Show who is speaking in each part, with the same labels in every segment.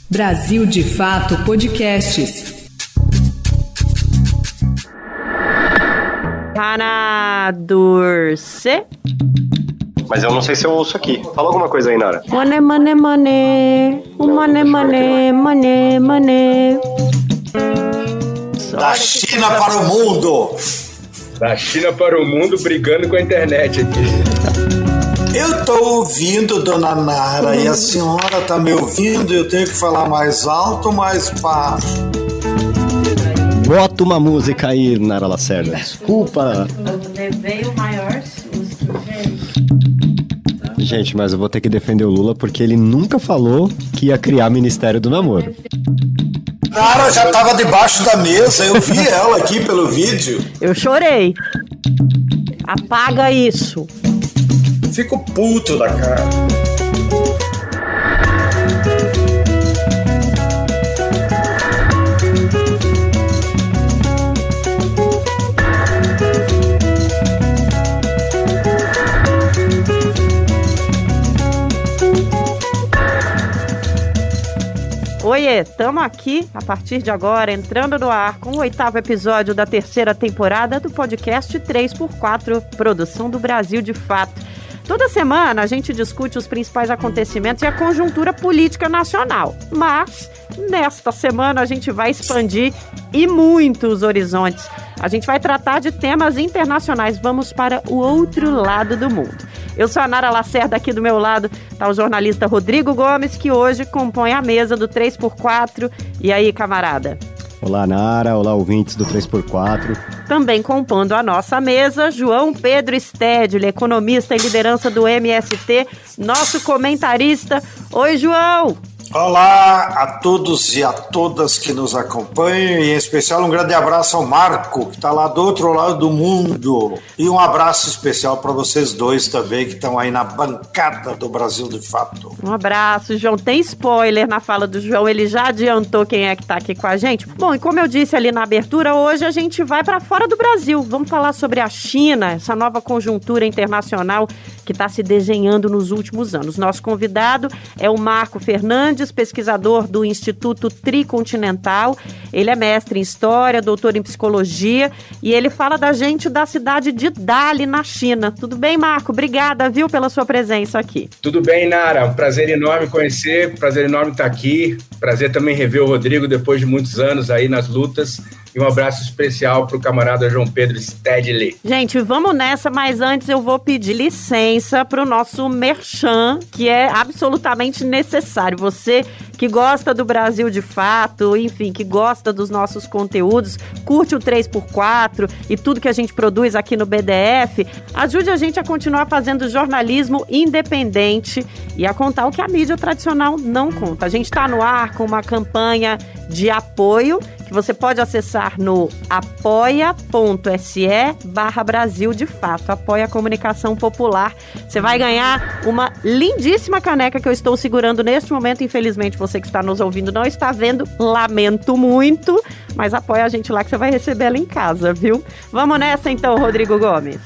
Speaker 1: Brasil de Fato Podcasts.
Speaker 2: Para Durce.
Speaker 3: Mas eu não sei se eu ouço aqui. Fala alguma coisa aí, Nara.
Speaker 2: Mané, mané, mané. Mané, mané, mané, mané.
Speaker 4: Da China para o mundo.
Speaker 5: Da China para o mundo, brigando com a internet aqui.
Speaker 4: Eu tô ouvindo, dona Nara, e a senhora tá me ouvindo? Eu tenho que falar mais alto ou mais baixo?
Speaker 6: Bota uma música aí, Nara Lacerda. Desculpa.
Speaker 7: Eu levei o maior susto, gente.
Speaker 6: Gente, mas eu vou ter que defender o Lula porque ele nunca falou que ia criar Ministério do Namoro.
Speaker 4: Nara já tava debaixo da mesa, eu vi ela aqui pelo vídeo.
Speaker 2: Eu chorei. Apaga isso.
Speaker 4: Fico puto da cara.
Speaker 2: Oiê, estamos aqui, a partir de agora, entrando no ar com o 8º episódio da 3ª temporada do podcast 3x4, produção do Brasil de Fato. Toda semana a gente discute os principais acontecimentos e a conjuntura política nacional, mas nesta semana a gente vai expandir e muito os horizontes. A gente vai tratar de temas internacionais, vamos para o outro lado do mundo. Eu sou a Nara Lacerda, aqui do meu lado está o jornalista Rodrigo Gomes, que hoje compõe a mesa do 3x4. E aí, camarada?
Speaker 6: Olá, Nara. Olá, ouvintes do 3x4.
Speaker 2: Também compondo a nossa mesa, João Pedro Stedley, economista e liderança do MST, nosso comentarista. Oi, João!
Speaker 4: Olá a todos e a todas que nos acompanham, e em especial um grande abraço ao Marco, que está lá do outro lado do mundo. E um abraço especial para vocês dois também, que estão aí na bancada do Brasil de Fato.
Speaker 2: Um abraço, João. Tem spoiler na fala do João, ele já adiantou quem é que está aqui com a gente. Bom, e como eu disse ali na abertura, hoje a gente vai para fora do Brasil. Vamos falar sobre a China, essa nova conjuntura internacional que está se desenhando nos últimos anos. Nosso convidado é o Marco Fernandes, pesquisador do Instituto Tricontinental. Ele é mestre em História, doutor em Psicologia, e ele fala da gente da cidade de Dali, na China. Tudo bem, Marco? Obrigada, viu, pela sua presença aqui.
Speaker 5: Tudo bem, Nara. Um prazer enorme conhecer, prazer enorme estar aqui. Prazer também rever o Rodrigo depois de muitos anos aí nas lutas. E um abraço especial para o camarada João Pedro Stedley.
Speaker 2: Gente, vamos nessa, mas antes eu vou pedir licença para o nosso merchan, que é absolutamente necessário. Você que gosta do Brasil de Fato, enfim, que gosta dos nossos conteúdos, curte o 3x4 e tudo que a gente produz aqui no BDF, ajude a gente a continuar fazendo jornalismo independente e a contar o que a mídia tradicional não conta. A gente está no ar com uma campanha de apoio que você pode acessar no apoia.se/Brasil de Fato. Apoia a comunicação popular. Você vai ganhar uma lindíssima caneca que eu estou segurando neste momento. Infelizmente, você que está nos ouvindo não está vendo. Lamento muito, mas apoia a gente lá que você vai receber ela em casa, viu? Vamos nessa então, Rodrigo Gomes.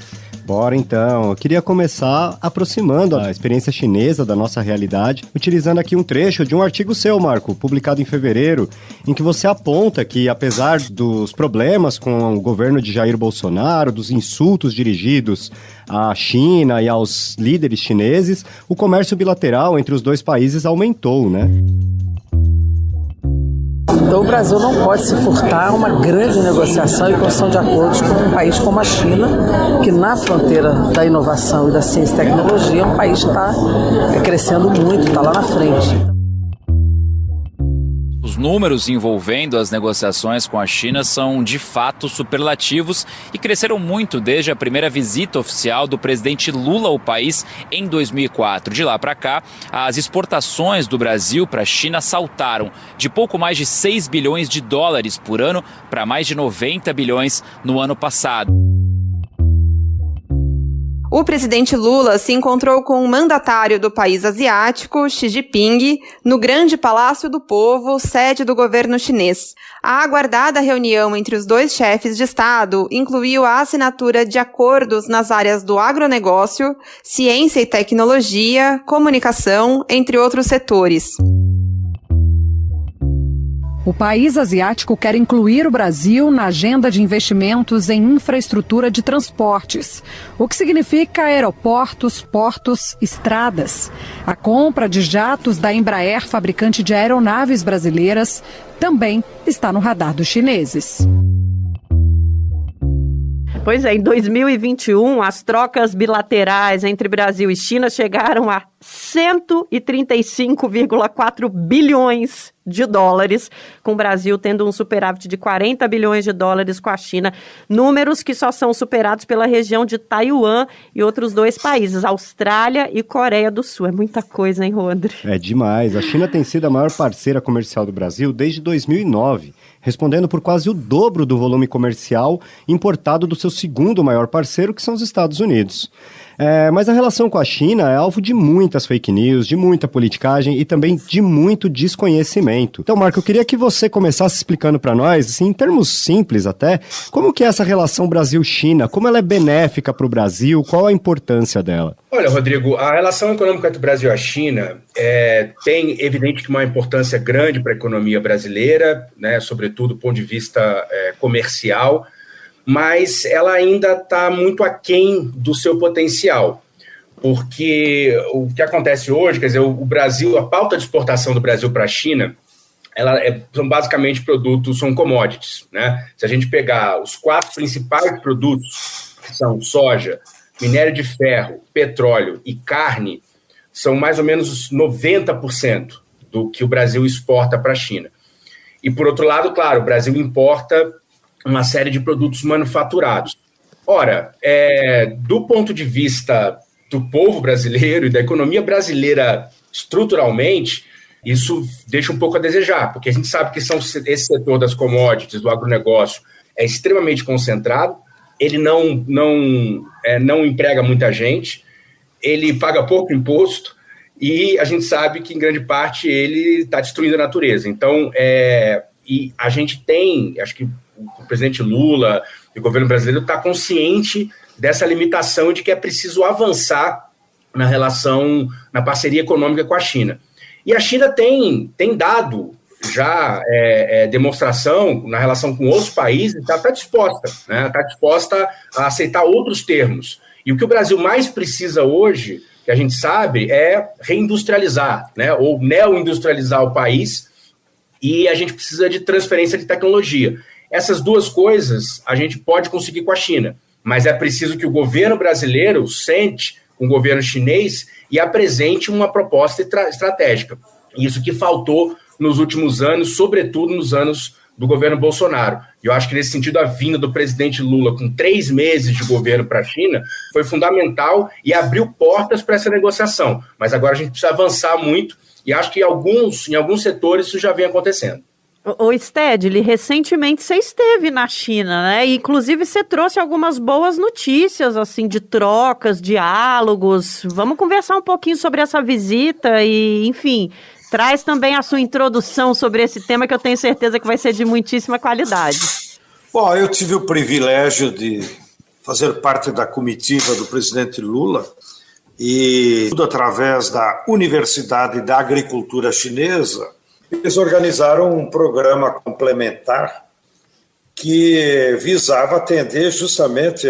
Speaker 6: Bora então, eu queria começar aproximando a experiência chinesa da nossa realidade, utilizando aqui um trecho de um artigo seu, Marco, publicado em fevereiro, em que você aponta que, apesar dos problemas com o governo de Jair Bolsonaro, dos insultos dirigidos à China e aos líderes chineses, o comércio bilateral entre os dois países aumentou, né?
Speaker 8: Então o Brasil não pode se furtar a uma grande negociação e construção de acordos com um país como a China, que na fronteira da inovação e da ciência e tecnologia é um país que está crescendo muito, está lá na frente.
Speaker 9: Os números envolvendo as negociações com a China são de fato superlativos e cresceram muito desde a primeira visita oficial do presidente Lula ao país em 2004. De lá para cá, as exportações do Brasil para a China saltaram de pouco mais de 6 bilhões de dólares por ano para mais de 90 bilhões no ano passado.
Speaker 10: O presidente Lula se encontrou com o mandatário do país asiático, Xi Jinping, no Grande Palácio do Povo, sede do governo chinês. A aguardada reunião entre os dois chefes de Estado incluiu a assinatura de acordos nas áreas do agronegócio, ciência e tecnologia, comunicação, entre outros setores.
Speaker 11: O país asiático quer incluir o Brasil na agenda de investimentos em infraestrutura de transportes, o que significa aeroportos, portos, estradas. A compra de jatos da Embraer, fabricante de aeronaves brasileiras, também está no radar dos chineses.
Speaker 2: Pois é, em 2021, as trocas bilaterais entre Brasil e China chegaram a 135,4 bilhões de dólares, com o Brasil tendo um superávit de 40 bilhões de dólares com a China, números que só são superados pela região de Taiwan e outros 2 países, Austrália e Coreia do Sul. É muita coisa, hein, Rodri?
Speaker 6: É demais. A China tem sido a maior parceira comercial do Brasil desde 2009, respondendo por quase o dobro do volume comercial importado do seu segundo maior parceiro, que são os Estados Unidos. Mas a relação com a China é alvo de muitas fake news, de muita politicagem e também de muito desconhecimento. Então, Marco, eu queria que você começasse explicando para nós, assim, em termos simples até, como que é essa relação Brasil-China, como ela é benéfica para o Brasil, qual a importância dela?
Speaker 5: Olha, Rodrigo, a relação econômica entre o Brasil e a China tem, evidente, uma importância grande para a economia brasileira, né, sobretudo do ponto de vista comercial, mas ela ainda está muito aquém do seu potencial, porque o que acontece hoje, quer dizer, o Brasil, a pauta de exportação do Brasil para a China, são basicamente produtos, são commodities, né? Se a gente pegar os 4 principais produtos, que são soja, minério de ferro, petróleo e carne, são mais ou menos 90% do que o Brasil exporta para a China. E, por outro lado, claro, o Brasil importa uma série de produtos manufaturados. Ora, do ponto de vista do povo brasileiro e da economia brasileira estruturalmente, isso deixa um pouco a desejar, porque a gente sabe que esse setor das commodities, do agronegócio, é extremamente concentrado, ele não emprega muita gente, ele paga pouco imposto e a gente sabe que, em grande parte, ele está destruindo a natureza. Então, e a gente tem, acho que o presidente Lula e o governo brasileiro está consciente dessa limitação de que é preciso avançar na relação, na parceria econômica com a China. E a China tem dado já demonstração na relação com outros países, está disposta, né? Está disposta a aceitar outros termos. E o que o Brasil mais precisa hoje, que a gente sabe, é reindustrializar, né? Ou neoindustrializar o país, e a gente precisa de transferência de tecnologia. Essas 2 coisas a gente pode conseguir com a China, mas é preciso que o governo brasileiro sente com o governo chinês e apresente uma proposta estratégica. Isso que faltou nos últimos anos, sobretudo nos anos do governo Bolsonaro. E eu acho que, nesse sentido, a vinda do presidente Lula com 3 meses de governo para a China foi fundamental e abriu portas para essa negociação. Mas agora a gente precisa avançar muito e acho que em alguns setores isso já vem acontecendo.
Speaker 2: Ô Stedley, recentemente você esteve na China, né? E, inclusive, você trouxe algumas boas notícias, assim, de trocas, diálogos. Vamos conversar um pouquinho sobre essa visita e, enfim, traz também a sua introdução sobre esse tema, que eu tenho certeza que vai ser de muitíssima qualidade.
Speaker 4: Bom, eu tive o privilégio de fazer parte da comitiva do presidente Lula e, tudo através da Universidade da Agricultura Chinesa, eles organizaram um programa complementar que visava atender justamente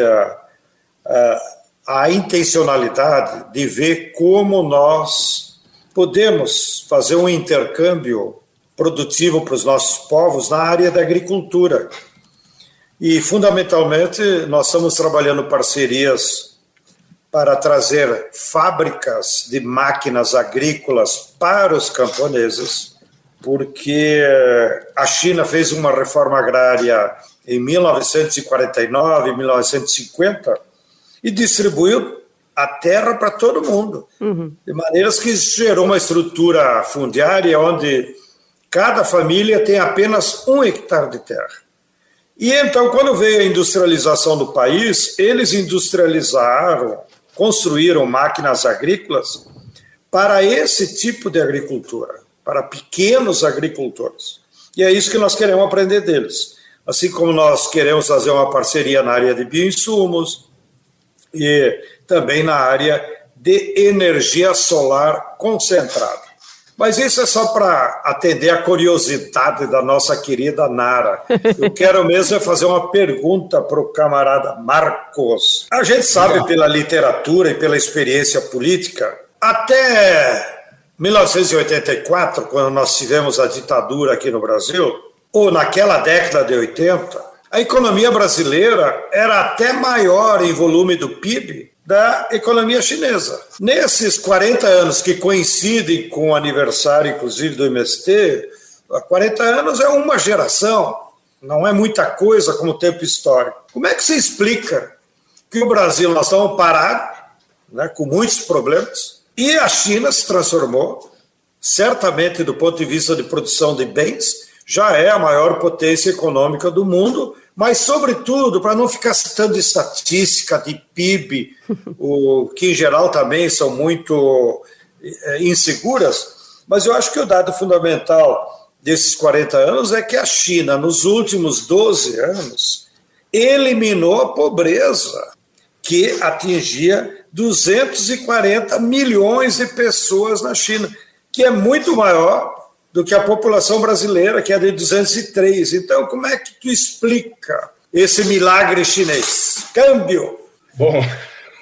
Speaker 4: a intencionalidade de ver como nós podemos fazer um intercâmbio produtivo para os nossos povos na área da agricultura. E, fundamentalmente, nós estamos trabalhando parcerias para trazer fábricas de máquinas agrícolas para os camponeses, porque a China fez uma reforma agrária em 1949, 1950, e distribuiu a terra para todo mundo, de maneiras que gerou uma estrutura fundiária onde cada família tem apenas 1 hectare de terra. E então, quando veio a industrialização do país, eles industrializaram, construíram máquinas agrícolas para esse tipo de agricultura, para pequenos agricultores. E é isso que nós queremos aprender deles. Assim como nós queremos fazer uma parceria na área de bioinsumos e também na área de energia solar concentrada. Mas isso é só para atender a curiosidade da nossa querida Nara. Eu quero mesmo é fazer uma pergunta para o camarada Marcos. A gente sabe pela literatura e pela experiência política, até 1984, quando nós tivemos a ditadura aqui no Brasil, ou naquela década de 80, a economia brasileira era até maior em volume do PIB da economia chinesa. Nesses 40 anos que coincidem com o aniversário, inclusive, do MST, 40 anos é uma geração, não é muita coisa como tempo histórico. Como é que se explica que o Brasil, nós estamos parados, né, com muitos problemas, e a China se transformou, certamente do ponto de vista de produção de bens, já é a maior potência econômica do mundo, mas, sobretudo, para não ficar citando estatística de PIB, que em geral também são muito inseguras, mas eu acho que o dado fundamental desses 40 anos é que a China, nos últimos 12 anos, eliminou a pobreza, que atingia 240 milhões de pessoas na China, que é muito maior do que a população brasileira, que é de 203. Então, como é que tu explica esse milagre chinês? Câmbio!
Speaker 5: Bom,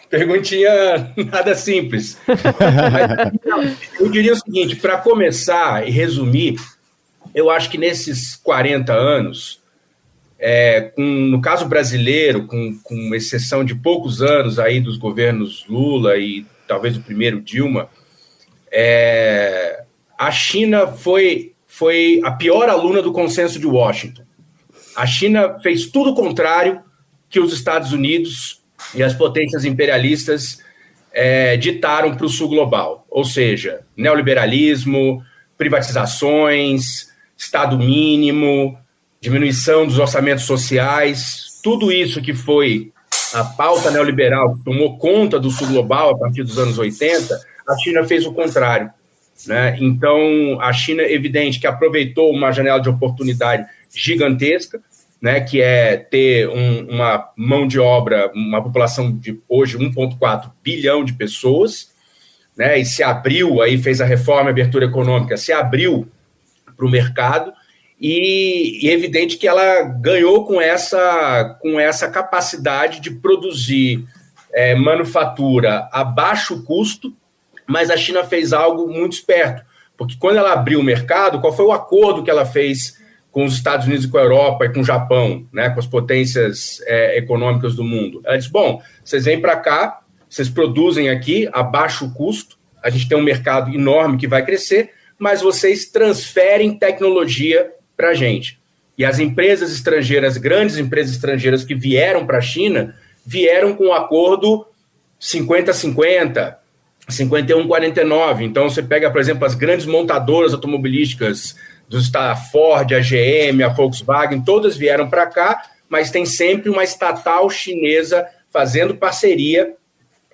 Speaker 5: perguntinha nada simples. Mas, eu diria o seguinte, para começar e resumir, eu acho que nesses 40 anos, no caso brasileiro, com exceção de poucos anos aí dos governos Lula e talvez o primeiro Dilma, a China foi a pior aluna do consenso de Washington. A China fez tudo o contrário que os Estados Unidos e as potências imperialistas ditaram para o sul global. Ou seja, neoliberalismo, privatizações, Estado mínimo, diminuição dos orçamentos sociais, tudo isso que foi a pauta neoliberal que tomou conta do sul global a partir dos anos 80, a China fez o contrário. Né? Então, a China, é evidente que aproveitou uma janela de oportunidade gigantesca, né, que é ter uma mão de obra, uma população de hoje 1,4 bilhão de pessoas, né, e se abriu, aí fez a reforma e abertura econômica, se abriu para o mercado, e é evidente que ela ganhou com essa capacidade de produzir manufatura a baixo custo. Mas a China fez algo muito esperto, porque quando ela abriu o mercado, qual foi o acordo que ela fez com os Estados Unidos e com a Europa e com o Japão, né, com as potências econômicas do mundo? Ela disse, bom, vocês vêm para cá, vocês produzem aqui a baixo custo, a gente tem um mercado enorme que vai crescer, mas vocês transferem tecnologia para a gente. E as empresas estrangeiras, grandes empresas estrangeiras que vieram para a China, vieram com um acordo 50-50, 51-49. Então, você pega, por exemplo, as grandes montadoras automobilísticas a Ford, a GM, a Volkswagen, todas vieram para cá, mas tem sempre uma estatal chinesa fazendo parceria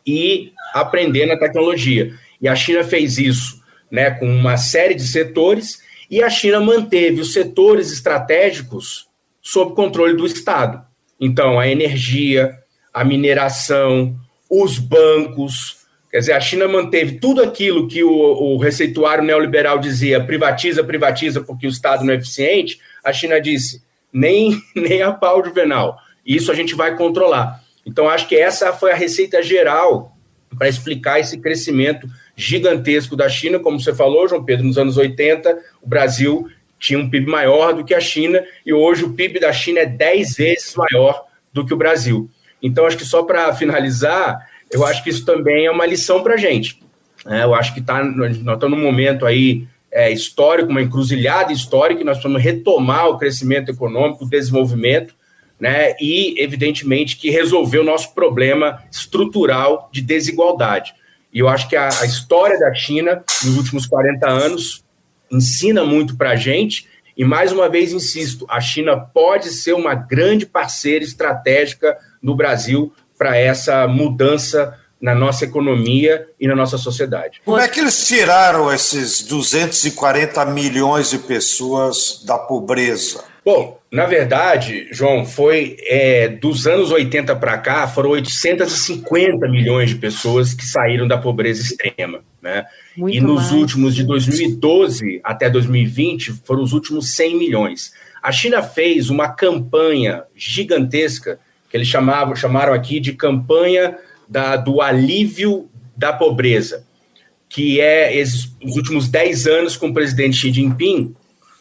Speaker 5: e aprendendo a tecnologia. E a China fez isso, né, com uma série de setores, e a China manteve os setores estratégicos sob controle do Estado. Então, a energia, a mineração, os bancos. Quer dizer, a China manteve tudo aquilo que o receituário neoliberal dizia, privatiza, privatiza, porque o Estado não é eficiente. A China disse, nem a pau, Juvenal. Isso a gente vai controlar. Então, acho que essa foi a receita geral para explicar esse crescimento gigantesco da China. Como você falou, João Pedro, nos anos 80, o Brasil tinha um PIB maior do que a China, e hoje o PIB da China é 10 vezes maior do que o Brasil. Então, acho que só para finalizar, eu acho que isso também é uma lição para a gente. Eu acho que nós estamos num momento aí histórico, uma encruzilhada histórica, e nós precisamos retomar o crescimento econômico, o desenvolvimento, né, e, evidentemente, que resolver o nosso problema estrutural de desigualdade. E eu acho que a história da China, nos últimos 40 anos, ensina muito para a gente, e, mais uma vez, insisto, a China pode ser uma grande parceira estratégica do Brasil para essa mudança na nossa economia e na nossa sociedade.
Speaker 4: Como é que eles tiraram esses 240 milhões de pessoas da pobreza?
Speaker 5: Bom, na verdade, João, foi dos anos 80 para cá, foram 850 milhões de pessoas que saíram da pobreza extrema, né? E nos últimos, de 2012 até 2020, foram os últimos 100 milhões. A China fez uma campanha gigantesca, que eles chamaram aqui de campanha do alívio da pobreza, que os últimos 10 anos com o presidente Xi Jinping.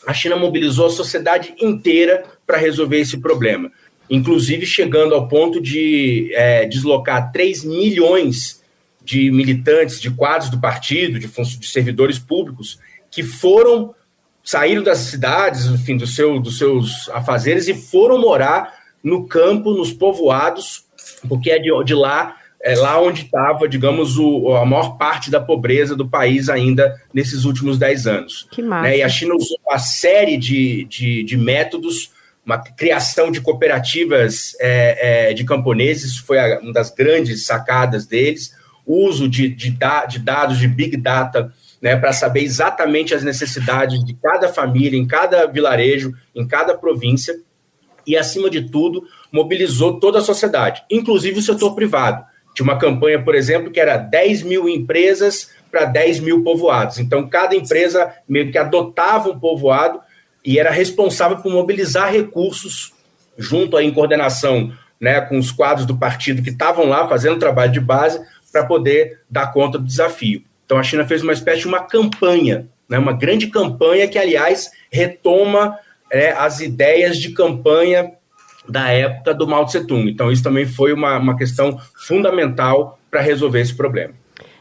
Speaker 5: A China mobilizou a sociedade inteira para resolver esse problema, inclusive chegando ao ponto de deslocar 3 milhões de militantes, de quadros do partido, de servidores públicos, que saíram das cidades, enfim, dos seus afazeres e foram morar no campo, nos povoados, porque é de lá, lá onde estava, digamos, a maior parte da pobreza do país ainda nesses últimos 10 anos.
Speaker 2: Que massa.
Speaker 5: Né? E a China usou uma série de métodos, uma criação de cooperativas de camponeses, foi uma das grandes sacadas deles, uso de dados de Big Data, né, para saber exatamente as necessidades de cada família, em cada vilarejo, em cada província, e, acima de tudo, mobilizou toda a sociedade, inclusive o setor privado. Tinha uma campanha, por exemplo, que era 10 mil empresas para 10 mil povoados. Então, cada empresa meio que adotava um povoado e era responsável por mobilizar recursos junto em coordenação, né, com os quadros do partido que estavam lá fazendo trabalho de base para poder dar conta do desafio. Então, a China fez uma espécie de uma campanha, né, uma grande campanha que, aliás, retoma as ideias de campanha da época do Mao Tse-tung. Então, isso também foi uma questão fundamental para resolver esse problema.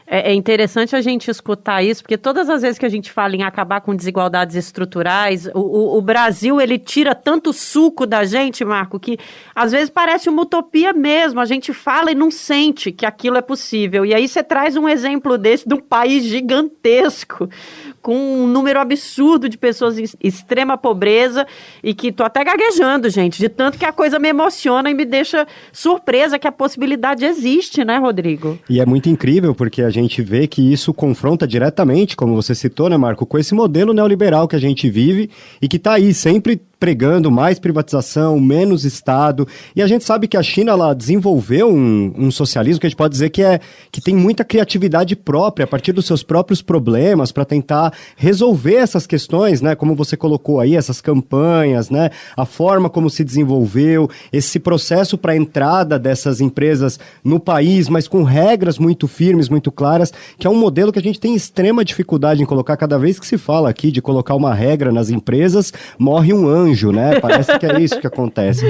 Speaker 2: É interessante a gente escutar isso, porque todas as vezes que a gente fala em acabar com desigualdades estruturais, o Brasil, ele tira tanto suco da gente, Marco, que às vezes parece uma utopia mesmo. A gente fala e não sente que aquilo é possível. E aí você traz um exemplo desse de um país gigantesco, com um número absurdo de pessoas em extrema pobreza, e que tô até gaguejando, gente, de tanto que a coisa me emociona e me deixa surpresa que a possibilidade existe, né, Rodrigo?
Speaker 6: E é muito incrível, porque a gente vê que isso confronta diretamente, como você citou, né, Marco, com esse modelo neoliberal que a gente vive e que tá aí sempre pregando mais privatização, menos Estado, e a gente sabe que a China, ela desenvolveu um socialismo que a gente pode dizer que tem muita criatividade própria, a partir dos seus próprios problemas, para tentar resolver essas questões, né, como você colocou aí, essas campanhas, né, a forma como se desenvolveu, esse processo para a entrada dessas empresas no país, mas com regras muito firmes, muito claras, que é um modelo que a gente tem extrema dificuldade em colocar. Cada vez que se fala aqui de colocar uma regra nas empresas, morre um anjo, né? Parece que é isso que acontece.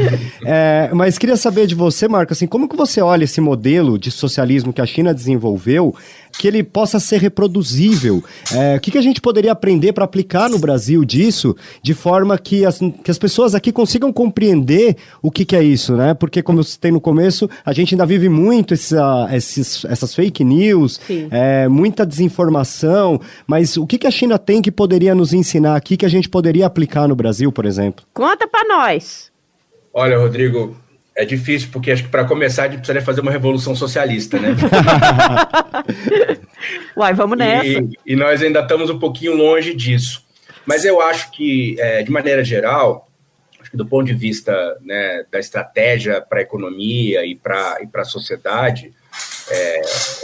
Speaker 6: Mas queria saber de você, Marco, assim, como que você olha esse modelo de socialismo que a China desenvolveu, que ele possa ser reproduzível? O que a gente poderia aprender para aplicar no Brasil disso, de forma que as pessoas aqui consigam compreender o que é isso, né? Porque, como eu citei no começo, a gente ainda vive muito essas fake news, muita desinformação, mas o que a China tem que poderia nos ensinar aqui, que a gente poderia aplicar no Brasil, por exemplo?
Speaker 2: Conta para nós.
Speaker 5: Olha, Rodrigo, é difícil, porque acho que para começar a gente precisaria fazer uma revolução socialista, né?
Speaker 2: Uai, vamos nessa.
Speaker 5: E nós ainda estamos um pouquinho longe disso. Mas eu acho que, de maneira geral, acho que do ponto de vista, né, da estratégia para a economia e para a sociedade,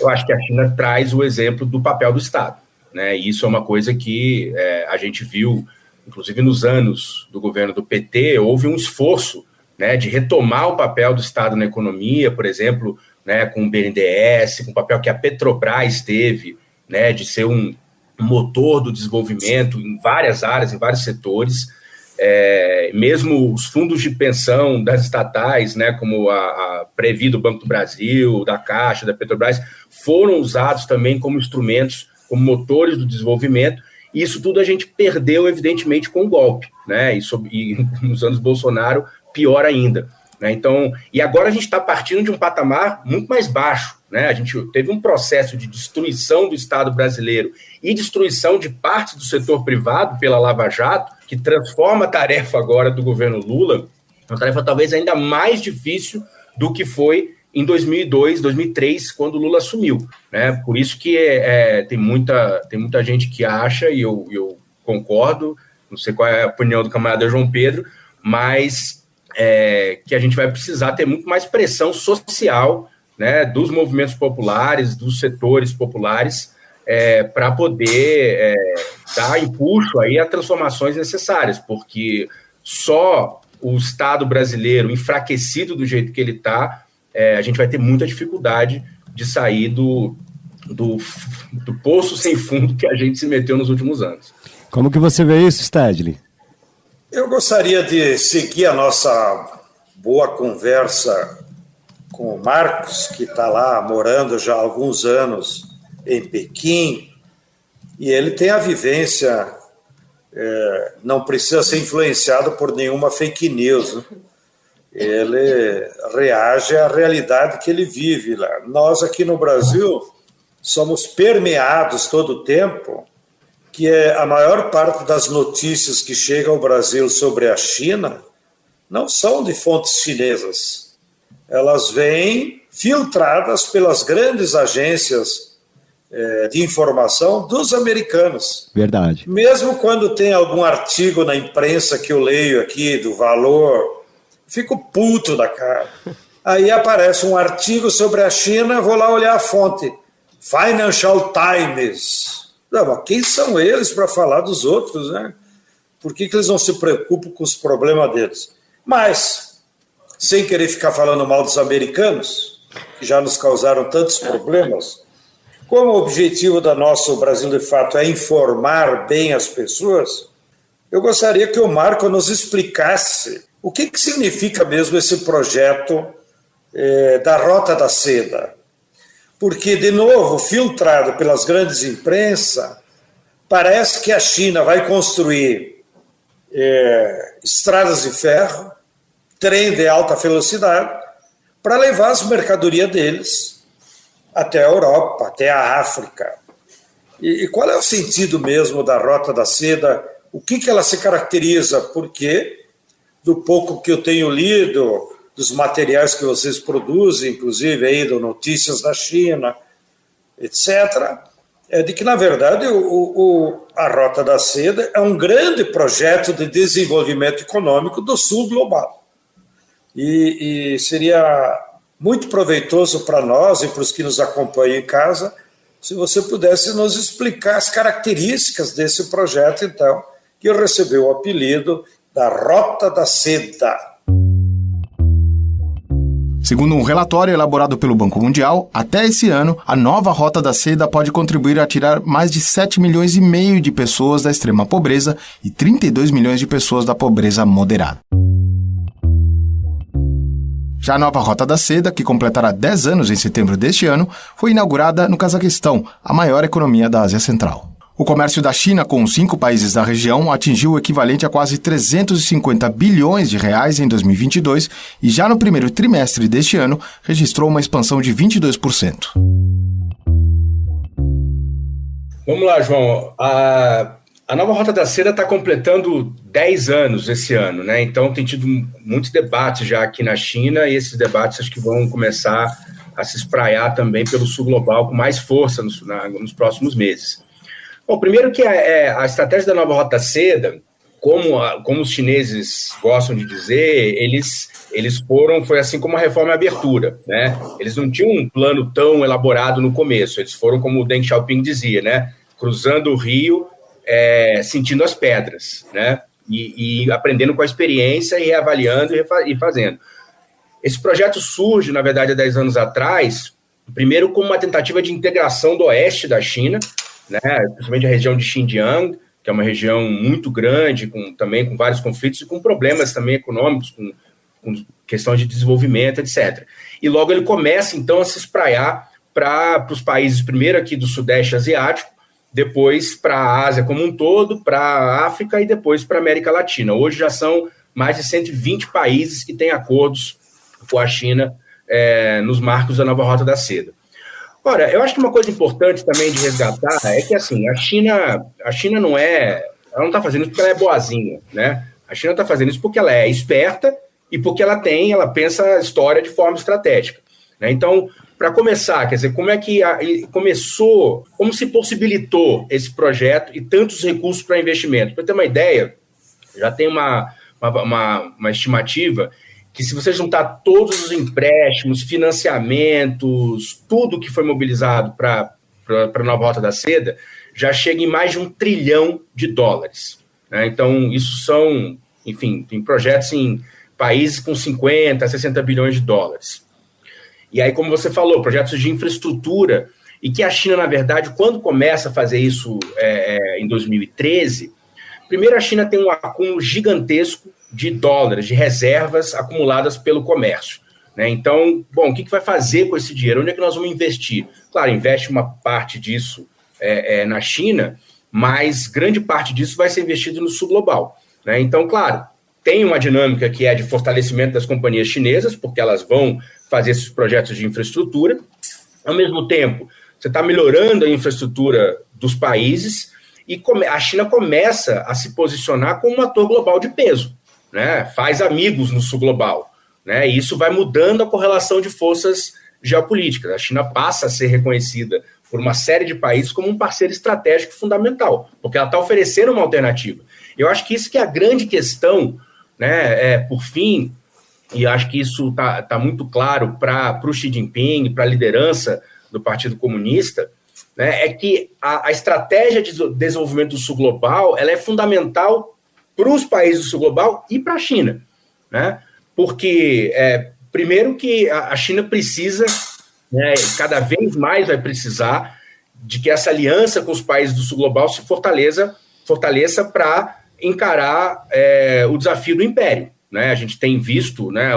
Speaker 5: eu acho que a China traz o exemplo do papel do Estado, né? E isso é uma coisa que a gente viu, inclusive nos anos do governo do PT, houve um esforço, né, de retomar o papel do Estado na economia, por exemplo, né, com o BNDES, com o papel que a Petrobras teve, né, de ser um motor do desenvolvimento em várias áreas, em vários setores. Mesmo os fundos de pensão das estatais, né, como a Previ do Banco do Brasil, da Caixa, da Petrobras, foram usados também como instrumentos, como motores do desenvolvimento. E isso tudo a gente perdeu, evidentemente, com o golpe, né? E nos anos Bolsonaro, pior ainda, né? Então, e agora a gente está partindo de um patamar muito mais baixo, né? A gente teve um processo de destruição do Estado brasileiro e destruição de partes do setor privado pela Lava Jato, que transforma a tarefa agora do governo Lula, uma tarefa talvez ainda mais difícil do que foi em 2002, 2003, quando o Lula assumiu, né? Por isso que tem muita gente que acha, e eu concordo, não sei qual é a opinião do camarada João Pedro, mas que a gente vai precisar ter muito mais pressão social, né, dos movimentos populares, dos setores populares, para poder dar impulso aí a transformações necessárias, porque só o Estado brasileiro enfraquecido do jeito que ele está, a gente vai ter muita dificuldade de sair do poço sem fundo que a gente se meteu nos últimos anos.
Speaker 6: Como que você vê isso, Stedley?
Speaker 4: Eu gostaria de seguir a nossa boa conversa com o Marcos, que está lá morando já há alguns anos em Pequim, e ele tem a vivência, não precisa ser influenciado por nenhuma fake news, né? Ele reage à realidade que ele vive lá. Nós aqui no Brasil somos permeados todo o tempo, que a maior parte das notícias que chegam ao Brasil sobre a China não são de fontes chinesas. Elas vêm filtradas pelas grandes agências de informação dos americanos.
Speaker 6: Verdade.
Speaker 4: Mesmo quando tem algum artigo na imprensa que eu leio aqui do Valor, fico puto da cara. Aí aparece um artigo sobre a China, vou lá olhar a fonte. Financial Times. Não, mas quem são eles para falar dos outros, né? Por que eles não se preocupam com os problemas deles? Mas, sem querer ficar falando mal dos americanos, que já nos causaram tantos problemas, como o objetivo da nosso Brasil de Fato é informar bem as pessoas, eu gostaria que o Marco nos explicasse o que significa mesmo esse projeto da Rota da Seda. Porque, de novo, filtrado pelas grandes imprensas, parece que a China vai construir estradas de ferro, trem de alta velocidade, para levar as mercadorias deles até a Europa, até a África. E qual é o sentido mesmo da Rota da Seda? O que ela se caracteriza? Porque, do pouco que eu tenho lido, dos materiais que vocês produzem, inclusive aí do Notícias da China, etc., é de que, na verdade, a Rota da Seda é um grande projeto de desenvolvimento econômico do sul global. E seria muito proveitoso para nós e para os que nos acompanham em casa se você pudesse nos explicar as características desse projeto, então, que recebeu o apelido da Rota da Seda.
Speaker 12: Segundo um relatório elaborado pelo Banco Mundial, até esse ano, a nova Rota da Seda pode contribuir a tirar mais de 7,5 milhões de pessoas da extrema pobreza e 32 milhões de pessoas da pobreza moderada. Já a nova Rota da Seda, que completará 10 anos em setembro deste ano, foi inaugurada no Cazaquistão, a maior economia da Ásia Central. O comércio da China com os 5 países da região atingiu o equivalente a quase 350 bilhões de reais em 2022 e já no primeiro trimestre deste ano registrou uma expansão de 22%.
Speaker 5: Vamos lá, João. A nova Rota da Seda está completando 10 anos esse ano, né? Então tem tido muitos debates já aqui na China e esses debates acho que vão começar a se espraiar também pelo sul global com mais força nos próximos meses. Bom, primeiro que a estratégia da nova Rota da Seda, como os chineses gostam de dizer, foi assim como a reforma e a abertura, né? Eles não tinham um plano tão elaborado no começo, eles foram como o Deng Xiaoping dizia, né? Cruzando o rio, sentindo as pedras, né? E aprendendo com a experiência e reavaliando e fazendo. Esse projeto surge, na verdade, há 10 anos atrás, primeiro como uma tentativa de integração do oeste da China, né, principalmente a região de Xinjiang, que é uma região muito grande, também com vários conflitos e com problemas também econômicos, com questões de desenvolvimento, etc. E logo ele começa, então, a se espraiar para os países, primeiro aqui do Sudeste Asiático, depois para a Ásia como um todo, para a África e depois para a América Latina. Hoje já são mais de 120 países que têm acordos com a China nos marcos da nova Rota da Seda. Ora, eu acho que uma coisa importante também de resgatar é que, assim, a China não está fazendo isso porque ela é boazinha, né? A China está fazendo isso porque ela é esperta e porque ela pensa a história de forma estratégica, né? Então, para começar, quer dizer, como é que começou, como se possibilitou esse projeto e tantos recursos para investimento? Para ter uma ideia, já tem uma uma estimativa que, se você juntar todos os empréstimos, financiamentos, tudo que foi mobilizado para a nova Rota da Seda, já chega em mais de $1 trilhão, né? Então, isso são, enfim, tem projetos em países com 50 a 60 bilhões de dólares. E aí, como você falou, projetos de infraestrutura, e que a China, na verdade, quando começa a fazer isso em 2013, primeiro a China tem um acúmulo gigantesco de dólares, de reservas acumuladas pelo comércio, né? Então, bom, o que vai fazer com esse dinheiro? Onde é que nós vamos investir? Claro, investe uma parte disso na China, mas grande parte disso vai ser investido no sul global, né? Então, claro, tem uma dinâmica que é de fortalecimento das companhias chinesas, porque elas vão fazer esses projetos de infraestrutura. Ao mesmo tempo, você está melhorando a infraestrutura dos países e a China começa a se posicionar como um ator global de peso, né? Faz amigos no sul global, né? E isso vai mudando a correlação de forças geopolíticas. A China passa a ser reconhecida por uma série de países como um parceiro estratégico fundamental, porque ela está oferecendo uma alternativa. Eu acho que isso que é a grande questão, né? Por fim, e acho que isso tá muito claro para o Xi Jinping, para a liderança do Partido Comunista, né, é que a estratégia de desenvolvimento do sul global ela é fundamental para os países do sul global e para a China, né? Porque, primeiro que a China precisa, né, cada vez mais vai precisar de que essa aliança com os países do sul global se fortaleça para encarar o desafio do império, né? A gente tem visto, né,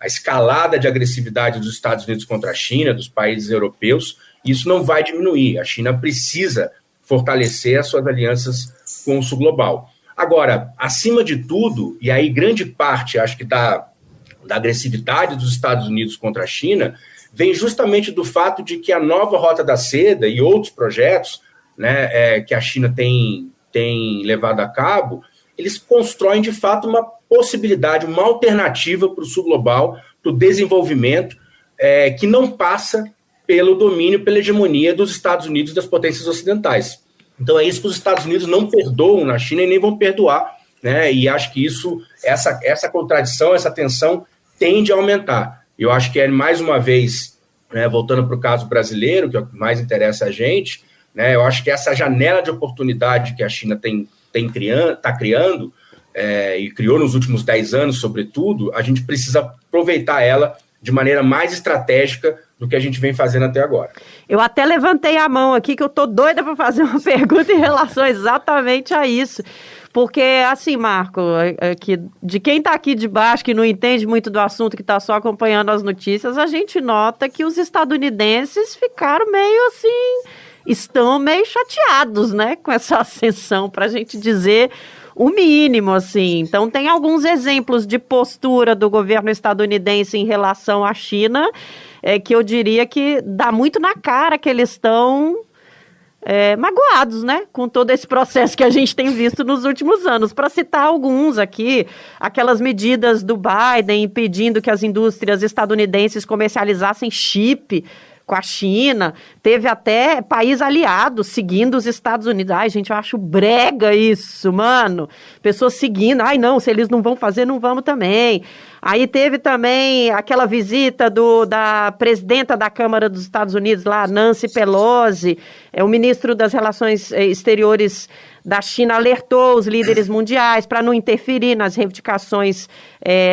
Speaker 5: a escalada de agressividade dos Estados Unidos contra a China, dos países europeus. Isso não vai diminuir. A China precisa fortalecer as suas alianças com o sul global. Agora, acima de tudo, e aí grande parte, acho que da agressividade dos Estados Unidos contra a China, vem justamente do fato de que a nova Rota da Seda e outros projetos, né, que a China tem levado a cabo, eles constroem, de fato, uma possibilidade, uma alternativa para o sul global, para o desenvolvimento, que não passa pelo domínio, pela hegemonia dos Estados Unidos e das potências ocidentais. Então é isso que os Estados Unidos não perdoam na China e nem vão perdoar, né? E acho que essa contradição, essa tensão tende a aumentar. Eu acho que mais uma vez, né, voltando para o caso brasileiro, que é o que mais interessa a gente, né, eu acho que essa janela de oportunidade que a China está criando, e criou nos últimos 10 anos, sobretudo, a gente precisa aproveitar ela de maneira mais estratégica do que a gente vem fazendo até agora.
Speaker 2: Eu até levantei a mão aqui, que eu tô doida para fazer uma pergunta em relação exatamente a isso. Porque, assim, Marco, de quem está aqui de baixo, que não entende muito do assunto, que está só acompanhando as notícias, a gente nota que os estadunidenses ficaram meio assim, estão meio chateados, né, com essa ascensão, para a gente dizer o mínimo, assim. Então, tem alguns exemplos de postura do governo estadunidense em relação à China, que eu diria que dá muito na cara que eles estão magoados, né, com todo esse processo que a gente tem visto nos últimos anos. Para citar alguns aqui, aquelas medidas do Biden impedindo que as indústrias estadunidenses comercializassem chip com a China, teve até país aliado seguindo os Estados Unidos. Ai, gente, eu acho brega isso, mano. Pessoas seguindo, ai não, se eles não vão fazer, não vamos também. Aí teve também aquela visita da presidenta da Câmara dos Estados Unidos lá, Nancy Pelosi, o ministro das Relações Exteriores da China alertou os líderes mundiais para não interferir nas reivindicações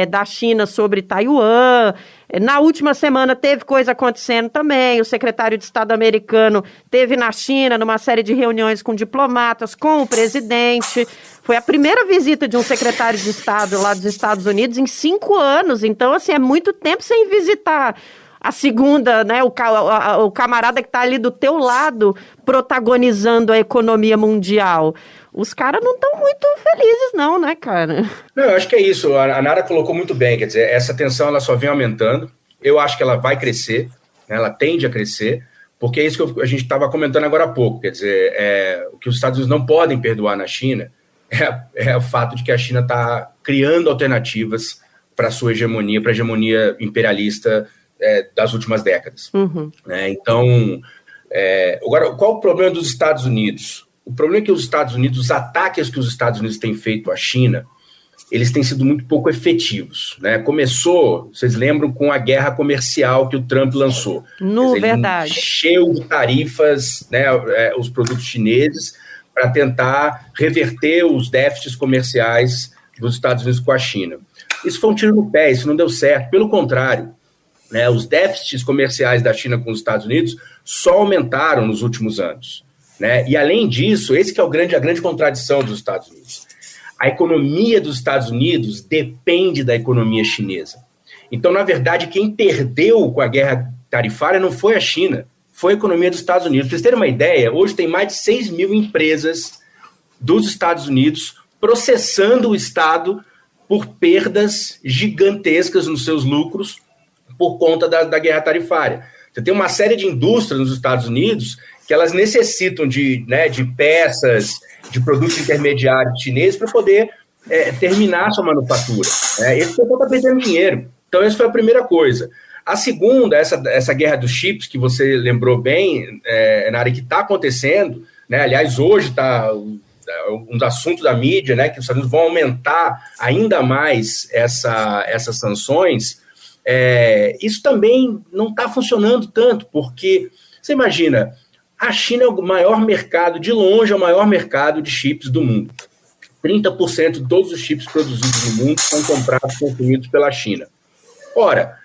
Speaker 2: da China sobre Taiwan. Na última semana teve coisa acontecendo também, o secretário de Estado americano teve na China numa série de reuniões com diplomatas, com o presidente. Foi a primeira visita de um secretário de Estado lá dos Estados Unidos em 5 anos, então assim, é muito tempo sem visitar a segunda, né, o camarada que está ali do teu lado protagonizando a economia mundial. Os caras não estão muito felizes não, né, cara?
Speaker 5: Não, eu acho que é isso. A Nara colocou muito bem, quer dizer, essa tensão ela só vem aumentando. Eu acho que ela vai crescer, né, ela tende a crescer, porque é isso que a gente estava comentando agora há pouco, quer dizer, o que os Estados Unidos não podem perdoar na China é o fato de que a China está criando alternativas para a sua hegemonia, para a hegemonia imperialista das últimas décadas.
Speaker 2: Uhum.
Speaker 5: Né? Então, agora, qual o problema dos Estados Unidos? O problema é que os ataques que os Estados Unidos têm feito à China, eles têm sido muito pouco efetivos, né? Começou, vocês lembram, com a guerra comercial que o Trump lançou.
Speaker 2: Verdade.
Speaker 5: Ele encheu de tarifas, né, os produtos chineses para tentar reverter os déficits comerciais dos Estados Unidos com a China. Isso foi um tiro no pé, isso não deu certo. Pelo contrário, né, os déficits comerciais da China com os Estados Unidos só aumentaram nos últimos anos, né? E, além disso, esse que é a grande contradição dos Estados Unidos. A economia dos Estados Unidos depende da economia chinesa. Então, na verdade, quem perdeu com a guerra tarifária não foi a China, foi a economia dos Estados Unidos. Para vocês terem uma ideia, hoje tem mais de 6 mil empresas dos Estados Unidos processando o Estado por perdas gigantescas nos seus lucros por conta da guerra tarifária. Você tem uma série de indústrias nos Estados Unidos que elas necessitam de peças, de produtos intermediários chineses para poder terminar sua manufatura. Esse pessoal está perdendo dinheiro. Então, essa foi a primeira coisa. A segunda, essa guerra dos chips, que você lembrou bem, na área que está acontecendo, né? Aliás, hoje está um dos assuntos da mídia, né, que os Estados Unidos vão aumentar ainda mais essas sanções. Isso também não está funcionando tanto, porque, você imagina, a China é o maior mercado, de longe é o maior mercado de chips do mundo. 30% de todos os chips produzidos no mundo são comprados e consumidos pela China. Ora,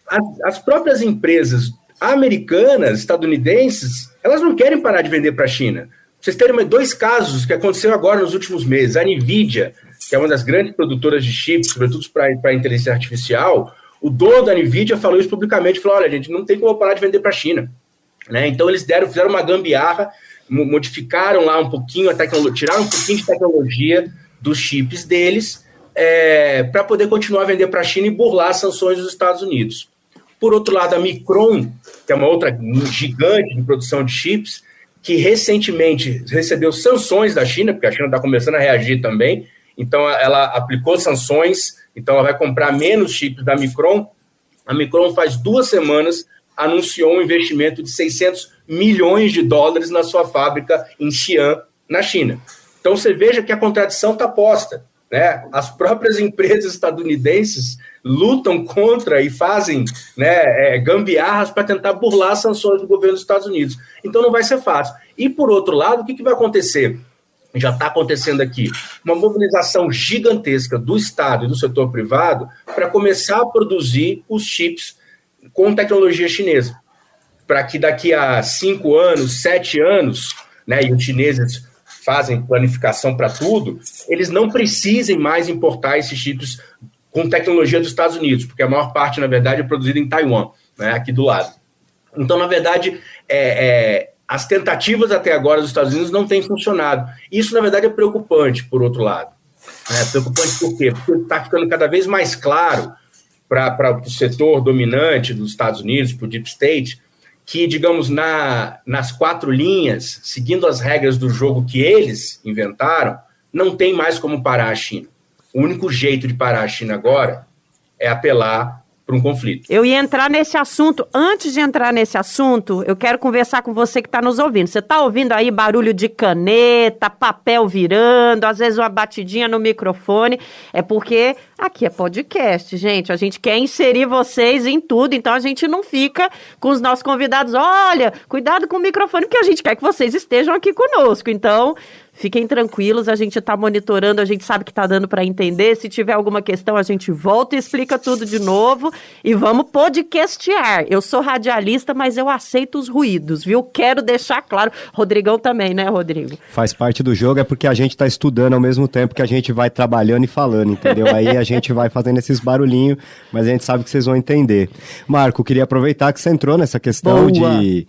Speaker 5: as próprias empresas americanas, estadunidenses, elas não querem parar de vender para a China. Vocês terem 2 casos que aconteceram agora nos últimos meses. A NVIDIA, que é uma das grandes produtoras de chips, sobretudo para inteligência artificial, o dono da NVIDIA falou isso publicamente, falou, olha, gente, não tem como parar de vender para a China. Né? Então, eles fizeram uma gambiarra, modificaram lá um pouquinho a tecnologia, tiraram um pouquinho de tecnologia dos chips deles para poder continuar a vender para a China e burlar as sanções dos Estados Unidos. Por outro lado, a Micron, que é uma outra gigante de produção de chips, que recentemente recebeu sanções da China, porque a China está começando a reagir também, então ela aplicou sanções, então ela vai comprar menos chips da Micron. A Micron faz 2 semanas anunciou um investimento de $600 milhões na sua fábrica em Xi'an, na China. Então você veja que a contradição está posta, né? As próprias empresas estadunidenses lutam contra e fazem, né, gambiarras para tentar burlar as sanções do governo dos Estados Unidos. Então não vai ser fácil. E, por outro lado, o que vai acontecer? Já está acontecendo aqui. Uma mobilização gigantesca do Estado e do setor privado para começar a produzir os chips com tecnologia chinesa. Para que daqui a 5 anos, 7 anos, né, e os chineses fazem planificação para tudo, eles não precisem mais importar esses chips com tecnologia dos Estados Unidos, porque a maior parte, na verdade, é produzida em Taiwan, né, aqui do lado. Então, na verdade, as tentativas até agora dos Estados Unidos não têm funcionado. Isso, na verdade, é preocupante, por outro lado. Preocupante por quê? Porque está ficando cada vez mais claro para o setor dominante dos Estados Unidos, para o Deep State, que, digamos, nas 4 linhas, seguindo as regras do jogo que eles inventaram, não tem mais como parar a China. O único jeito de parar a China agora é apelar para um conflito.
Speaker 2: Eu ia entrar nesse assunto. Antes de entrar nesse assunto, eu quero conversar com você que está nos ouvindo. Você está ouvindo aí barulho de caneta, papel virando, às vezes uma batidinha no microfone. É porque aqui é podcast, gente. A gente quer inserir vocês em tudo, então a gente não fica com os nossos convidados. Olha, cuidado com o microfone, porque a gente quer que vocês estejam aqui conosco. Então, fiquem tranquilos, a gente está monitorando, a gente sabe que está dando para entender. Se tiver alguma questão, a gente volta e explica tudo de novo. E vamos podcastear. Eu sou radialista, mas eu aceito os ruídos, viu? Quero deixar claro. Rodrigão também, né, Rodrigo?
Speaker 6: Faz parte do jogo, é porque a gente está estudando ao mesmo tempo que a gente vai trabalhando e falando, entendeu? Aí a gente vai fazendo esses barulhinhos, mas a gente sabe que vocês vão entender. Marco, queria aproveitar que você entrou nessa questão de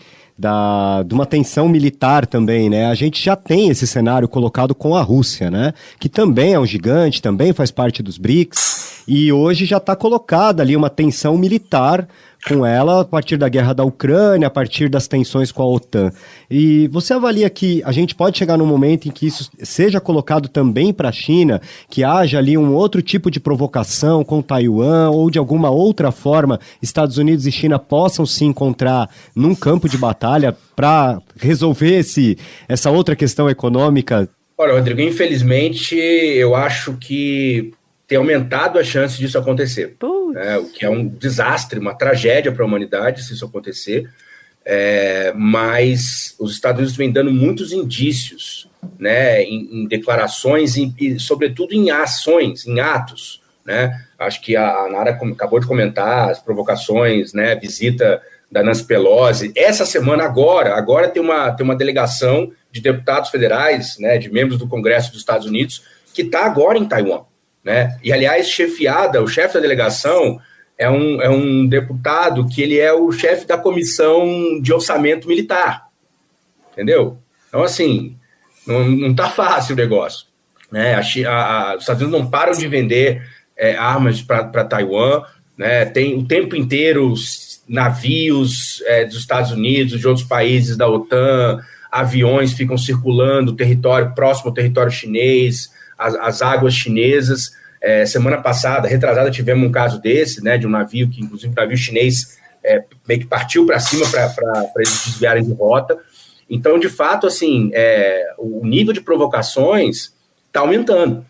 Speaker 6: uma tensão militar também, né? A gente já tem esse cenário colocado com a Rússia, né? Que também é um gigante, também faz parte dos BRICS, e hoje já está colocada ali uma tensão militar com ela a partir da guerra da Ucrânia, a partir das tensões com a OTAN. E você avalia que a gente pode chegar num momento em que isso seja colocado também para a China, que haja ali um outro tipo de provocação com Taiwan, ou de alguma outra forma Estados Unidos e China possam se encontrar num campo de batalha para resolver essa outra questão econômica?
Speaker 5: Olha, Rodrigo, infelizmente eu acho que ter aumentado a chance disso acontecer. O que é um desastre, uma tragédia para a humanidade se isso acontecer. Mas os Estados Unidos vêm dando muitos indícios, né, em declarações e, sobretudo, em ações, em atos. Né? Acho que a Nara acabou de comentar as provocações, né, visita da Nancy Pelosi. Essa semana, agora tem uma delegação de deputados federais, né, de membros do Congresso dos Estados Unidos, que está agora em Taiwan. Né? E, aliás, o chefe da delegação é um deputado que ele é o chefe da comissão de orçamento militar. Entendeu? Então, assim, não está fácil o negócio. Né? Os Estados Unidos não param de vender armas para Taiwan. Né? Tem o tempo inteiro navios dos Estados Unidos, de outros países da OTAN, aviões ficam circulando próximo ao território chinês, as águas chinesas. Semana passada, retrasada, tivemos um caso desse, né, de um navio que, inclusive, um navio chinês meio que partiu para cima para eles desviarem de rota. Então, de fato, assim, o nível de provocações está aumentando.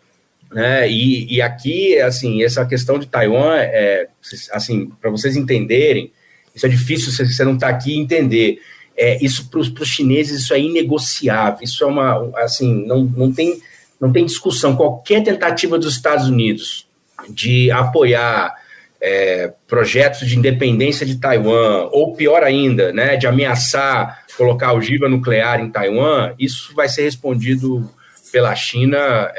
Speaker 5: Né? E aqui, assim, essa questão de Taiwan, assim, para vocês entenderem, isso é difícil, você não está aqui entender. Isso para os chineses, isso é inegociável. Isso é assim, não tem discussão. Qualquer tentativa dos Estados Unidos de apoiar projetos de independência de Taiwan, ou pior ainda, né, de ameaçar colocar ogiva nuclear em Taiwan, isso vai ser respondido pela China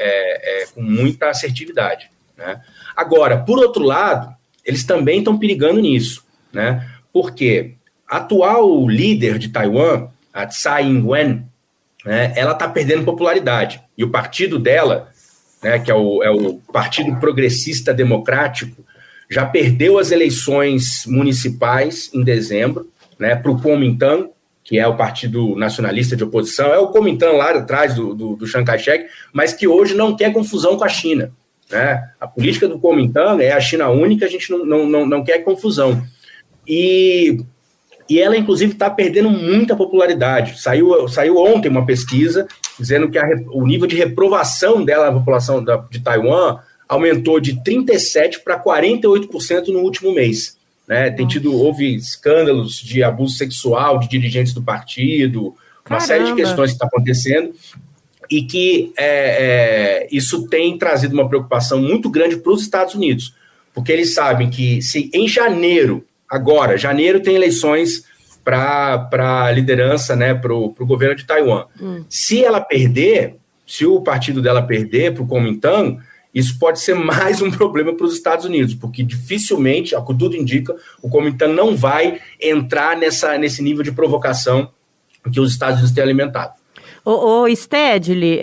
Speaker 5: com muita assertividade. Né? Agora, por outro lado, eles também estão perigando nisso. Né? Porque a atual líder de Taiwan, a Tsai Ing-wen, né, ela está perdendo popularidade. E o partido dela, né, que é o Partido Progressista Democrático, já perdeu as eleições municipais em dezembro, né, para o Kuomintang, que é o Partido Nacionalista de Oposição. É o Kuomintang lá atrás do Chiang Kai-shek, mas que hoje não quer confusão com a China. Né? A política do Kuomintang é a China única, a gente não quer confusão. E ela, inclusive, está perdendo muita popularidade. Saiu ontem uma pesquisa dizendo que o nível de reprovação dela na população de Taiwan aumentou de 37% para 48% no último mês. Né? Houve escândalos de abuso sexual de dirigentes do partido, uma série de questões que estão acontecendo, e que isso tem trazido uma preocupação muito grande para os Estados Unidos, porque eles sabem que se em janeiro tem eleições para a liderança, né, para o governo de Taiwan. Se ela perder, se o partido dela perder para o Kuomintang, isso pode ser mais um problema para os Estados Unidos, porque dificilmente, ao que tudo indica, o Kuomintang não vai entrar nesse nível de provocação que os Estados Unidos têm alimentado.
Speaker 2: Stedley,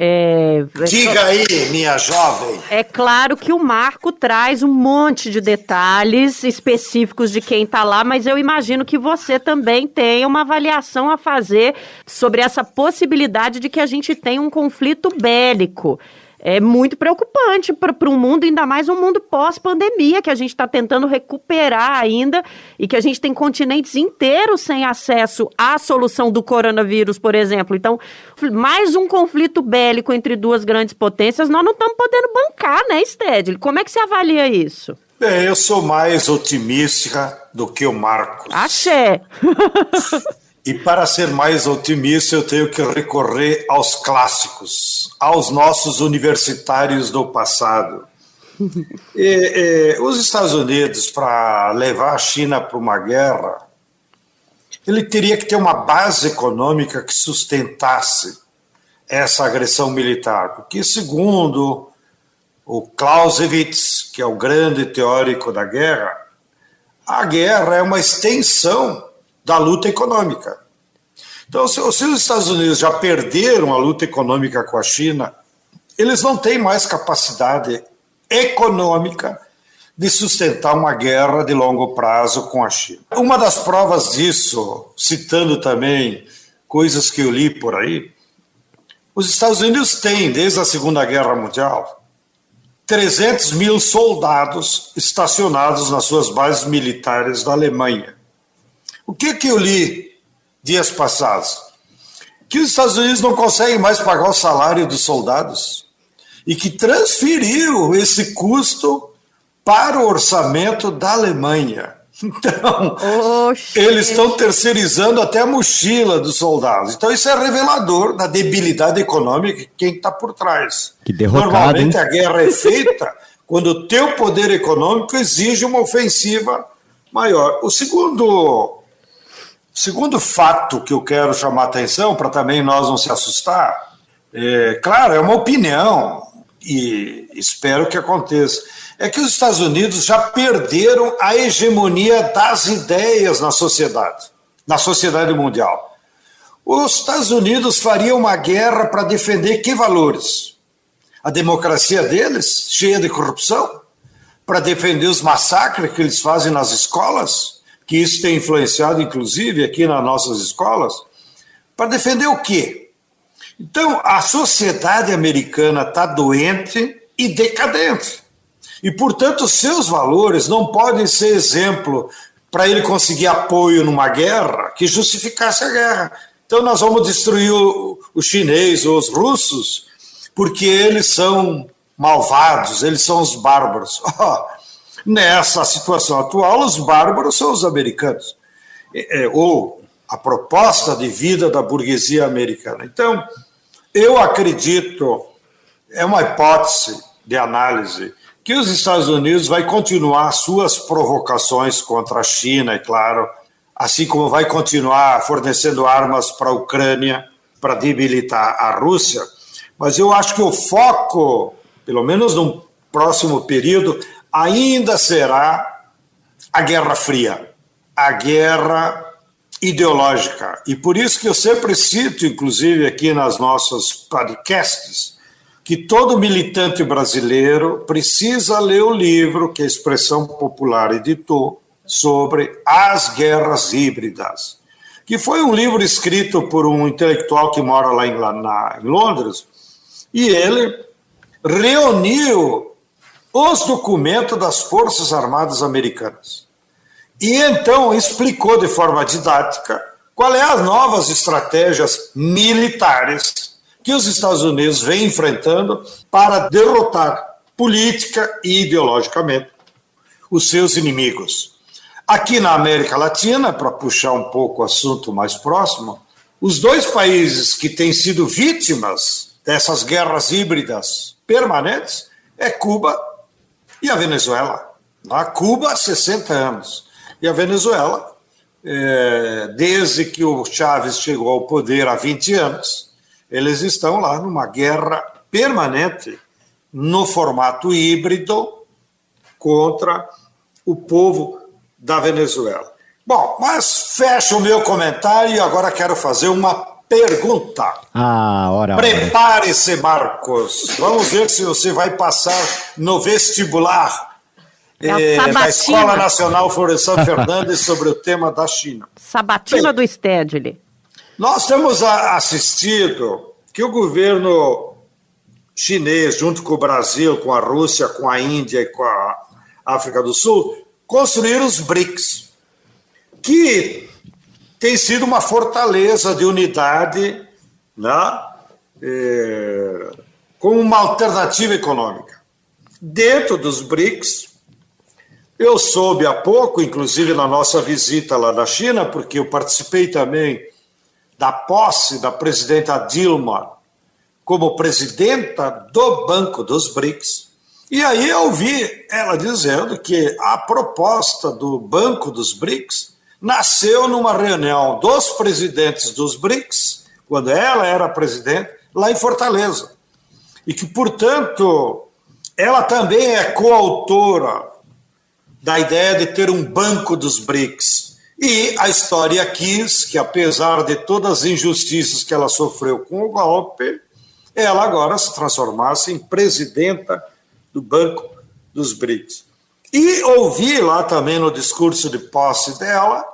Speaker 4: diga aí, minha jovem.
Speaker 2: É claro que o Marco traz um monte de detalhes específicos de quem está lá, mas eu imagino que você também tem uma avaliação a fazer sobre essa possibilidade de que a gente tenha um conflito bélico. É muito preocupante para um mundo, ainda mais um mundo pós-pandemia, que a gente está tentando recuperar ainda, e que a gente tem continentes inteiros sem acesso à solução do coronavírus, por exemplo. Então, mais um conflito bélico entre duas grandes potências, nós não estamos podendo bancar, né, Stedley? Como é que você avalia isso?
Speaker 4: Bem, eu sou mais otimista do que o Marcos.
Speaker 2: Axé!
Speaker 4: E para ser mais otimista, eu tenho que recorrer aos clássicos, aos nossos universitários do passado. Os Estados Unidos, para levar a China para uma guerra, ele teria que ter uma base econômica que sustentasse essa agressão militar. Porque, segundo o Clausewitz, que é o grande teórico da guerra, a guerra é uma extensão da luta econômica. Então, se os Estados Unidos já perderam a luta econômica com a China, eles não têm mais capacidade econômica de sustentar uma guerra de longo prazo com a China. Uma das provas disso, citando também coisas que eu li por aí, os Estados Unidos têm, desde a Segunda Guerra Mundial, 300 mil soldados estacionados nas suas bases militares da Alemanha. O que eu li dias passados? Que os Estados Unidos não conseguem mais pagar o salário dos soldados. e que transferiu esse custo para o orçamento da Alemanha. Então, eles estão terceirizando até a mochila dos soldados. Então, isso é revelador da debilidade econômica de quem está por trás.
Speaker 6: Que derrotado,
Speaker 4: Normalmente,
Speaker 6: hein?
Speaker 4: a guerra é feita quando o teu poder econômico exige uma ofensiva maior. O segundo fato que eu quero chamar a atenção, para também nós não se assustar, claro, é uma opinião, e espero que aconteça, é que os Estados Unidos já perderam a hegemonia das ideias na sociedade mundial. Os Estados Unidos fariam uma guerra para defender que valores? A democracia deles, cheia de corrupção? Para defender os massacres que eles fazem nas escolas? Que isso tem influenciado, inclusive, aqui nas nossas escolas? Para defender o quê? Então, a sociedade americana está doente e decadente. E, portanto, seus valores não podem ser exemplo para ele conseguir apoio numa guerra que justificasse a guerra. Então, nós vamos destruir o chinês ou os russos porque eles são malvados, eles são os bárbaros. Nessa situação atual, os bárbaros são os americanos, ou a proposta de vida da burguesia americana. Então, eu acredito, é uma hipótese de análise, que os Estados Unidos vai continuar suas provocações contra a China, é claro, assim como vai continuar fornecendo armas para a Ucrânia para debilitar a Rússia, mas eu acho que o foco, pelo menos no próximo período, ainda será a Guerra Fria, a guerra ideológica. E por isso que eu sempre cito, inclusive aqui nas nossas podcasts, que todo militante brasileiro precisa ler o livro que a Expressão Popular editou sobre as guerras híbridas, que foi um livro escrito por um intelectual que mora lá em Londres, e ele reuniu os documentos das Forças Armadas Americanas. E então explicou de forma didática qual é as novas estratégias militares que os Estados Unidos vêm enfrentando para derrotar política e ideologicamente os seus inimigos. Aqui na América Latina, para puxar um pouco o assunto mais próximo, os dois países que têm sido vítimas dessas guerras híbridas permanentes é Cuba e a Venezuela. A Cuba há 60 anos. E a Venezuela, desde que o Chávez chegou ao poder há 20 anos, eles estão lá numa guerra permanente no formato híbrido contra o povo da Venezuela. Bom, mas fecho o meu comentário e agora quero fazer uma pergunta. Prepare-se, Marcos. Vamos ver se você vai passar no vestibular da Escola Nacional Florestan Fernandes sobre o tema da China.
Speaker 2: Sabatina do Stedley.
Speaker 4: Nós temos assistido que o governo chinês, junto com o Brasil, com a Rússia, com a Índia e com a África do Sul, construíram os BRICS, que tem sido uma fortaleza de unidade, né, como uma alternativa econômica. Dentro dos BRICS, eu soube há pouco, inclusive na nossa visita lá na China, porque eu participei também da posse da presidenta Dilma como presidenta do Banco dos BRICS, e aí eu vi ela dizendo que a proposta do Banco dos BRICS nasceu numa reunião dos presidentes dos BRICS, quando ela era presidente, lá em Fortaleza, e que, portanto, ela também é coautora da ideia de ter um Banco dos BRICS. E a história quis que, apesar de todas as injustiças que ela sofreu com o golpe, ela agora se transformasse em presidenta do Banco dos BRICS. E ouvi lá também no discurso de posse dela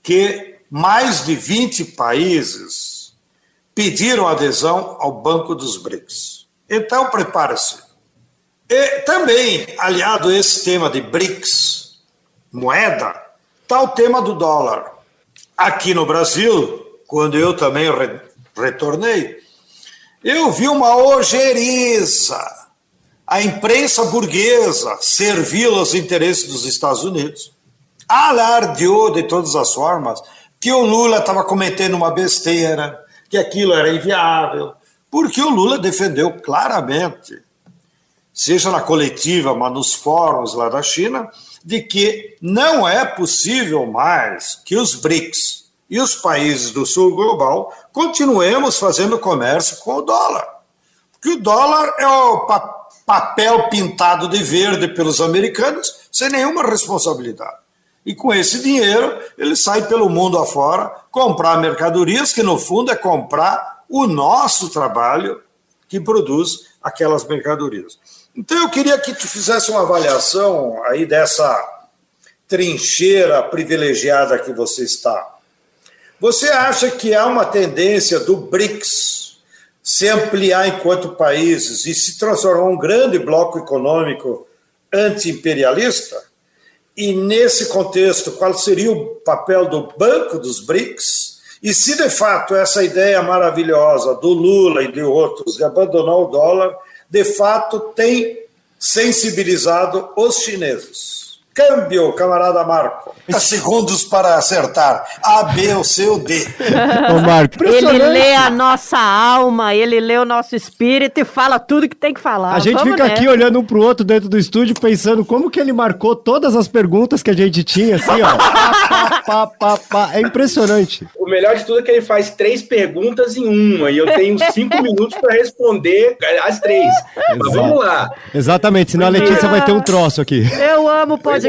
Speaker 4: que mais de 20 países pediram adesão ao Banco dos BRICS. Então, prepare-se. E também, aliado a esse tema de BRICS, moeda, está o tema do dólar. Aqui no Brasil, quando eu também retornei, Eu vi uma ojeriza, a imprensa burguesa servil aos interesses dos Estados Unidos, alardeou de todas as formas que o Lula estava cometendo uma besteira, que aquilo era inviável, porque o Lula defendeu claramente, seja na coletiva, mas nos fóruns lá da China, de que não é possível mais que os BRICS e os países do sul global continuemos fazendo comércio com o dólar. Porque o dólar é o papel pintado de verde pelos americanos sem nenhuma responsabilidade. E com esse dinheiro, ele sai pelo mundo afora comprar mercadorias, que no fundo é comprar o nosso trabalho que produz aquelas mercadorias. Então eu queria que tu fizesse uma avaliação aí dessa trincheira privilegiada que você está. Você acha que há uma tendência do BRICS se ampliar enquanto países e se transformar um grande bloco econômico anti-imperialista? E nesse contexto, qual seria o papel do Banco dos BRICS? E se de fato essa ideia maravilhosa do Lula e de outros de abandonar o dólar, de fato tem sensibilizado os chineses? Câmbio, camarada Marco. 30 segundos para acertar. A, B, ou C ou D.
Speaker 6: Ô, Marco,
Speaker 2: ele lê a nossa alma, ele lê o nosso espírito e fala tudo que tem que falar.
Speaker 6: A gente fica aqui olhando um pro outro dentro do estúdio, pensando como que ele marcou todas as perguntas que a gente tinha, assim, ó. É impressionante.
Speaker 5: O melhor de tudo é que ele faz 3 perguntas em uma, e eu tenho 5 minutos para responder as 3. Mas vamos lá.
Speaker 6: Exatamente, senão a Letícia vai ter um troço aqui.
Speaker 2: Eu amo o podcast.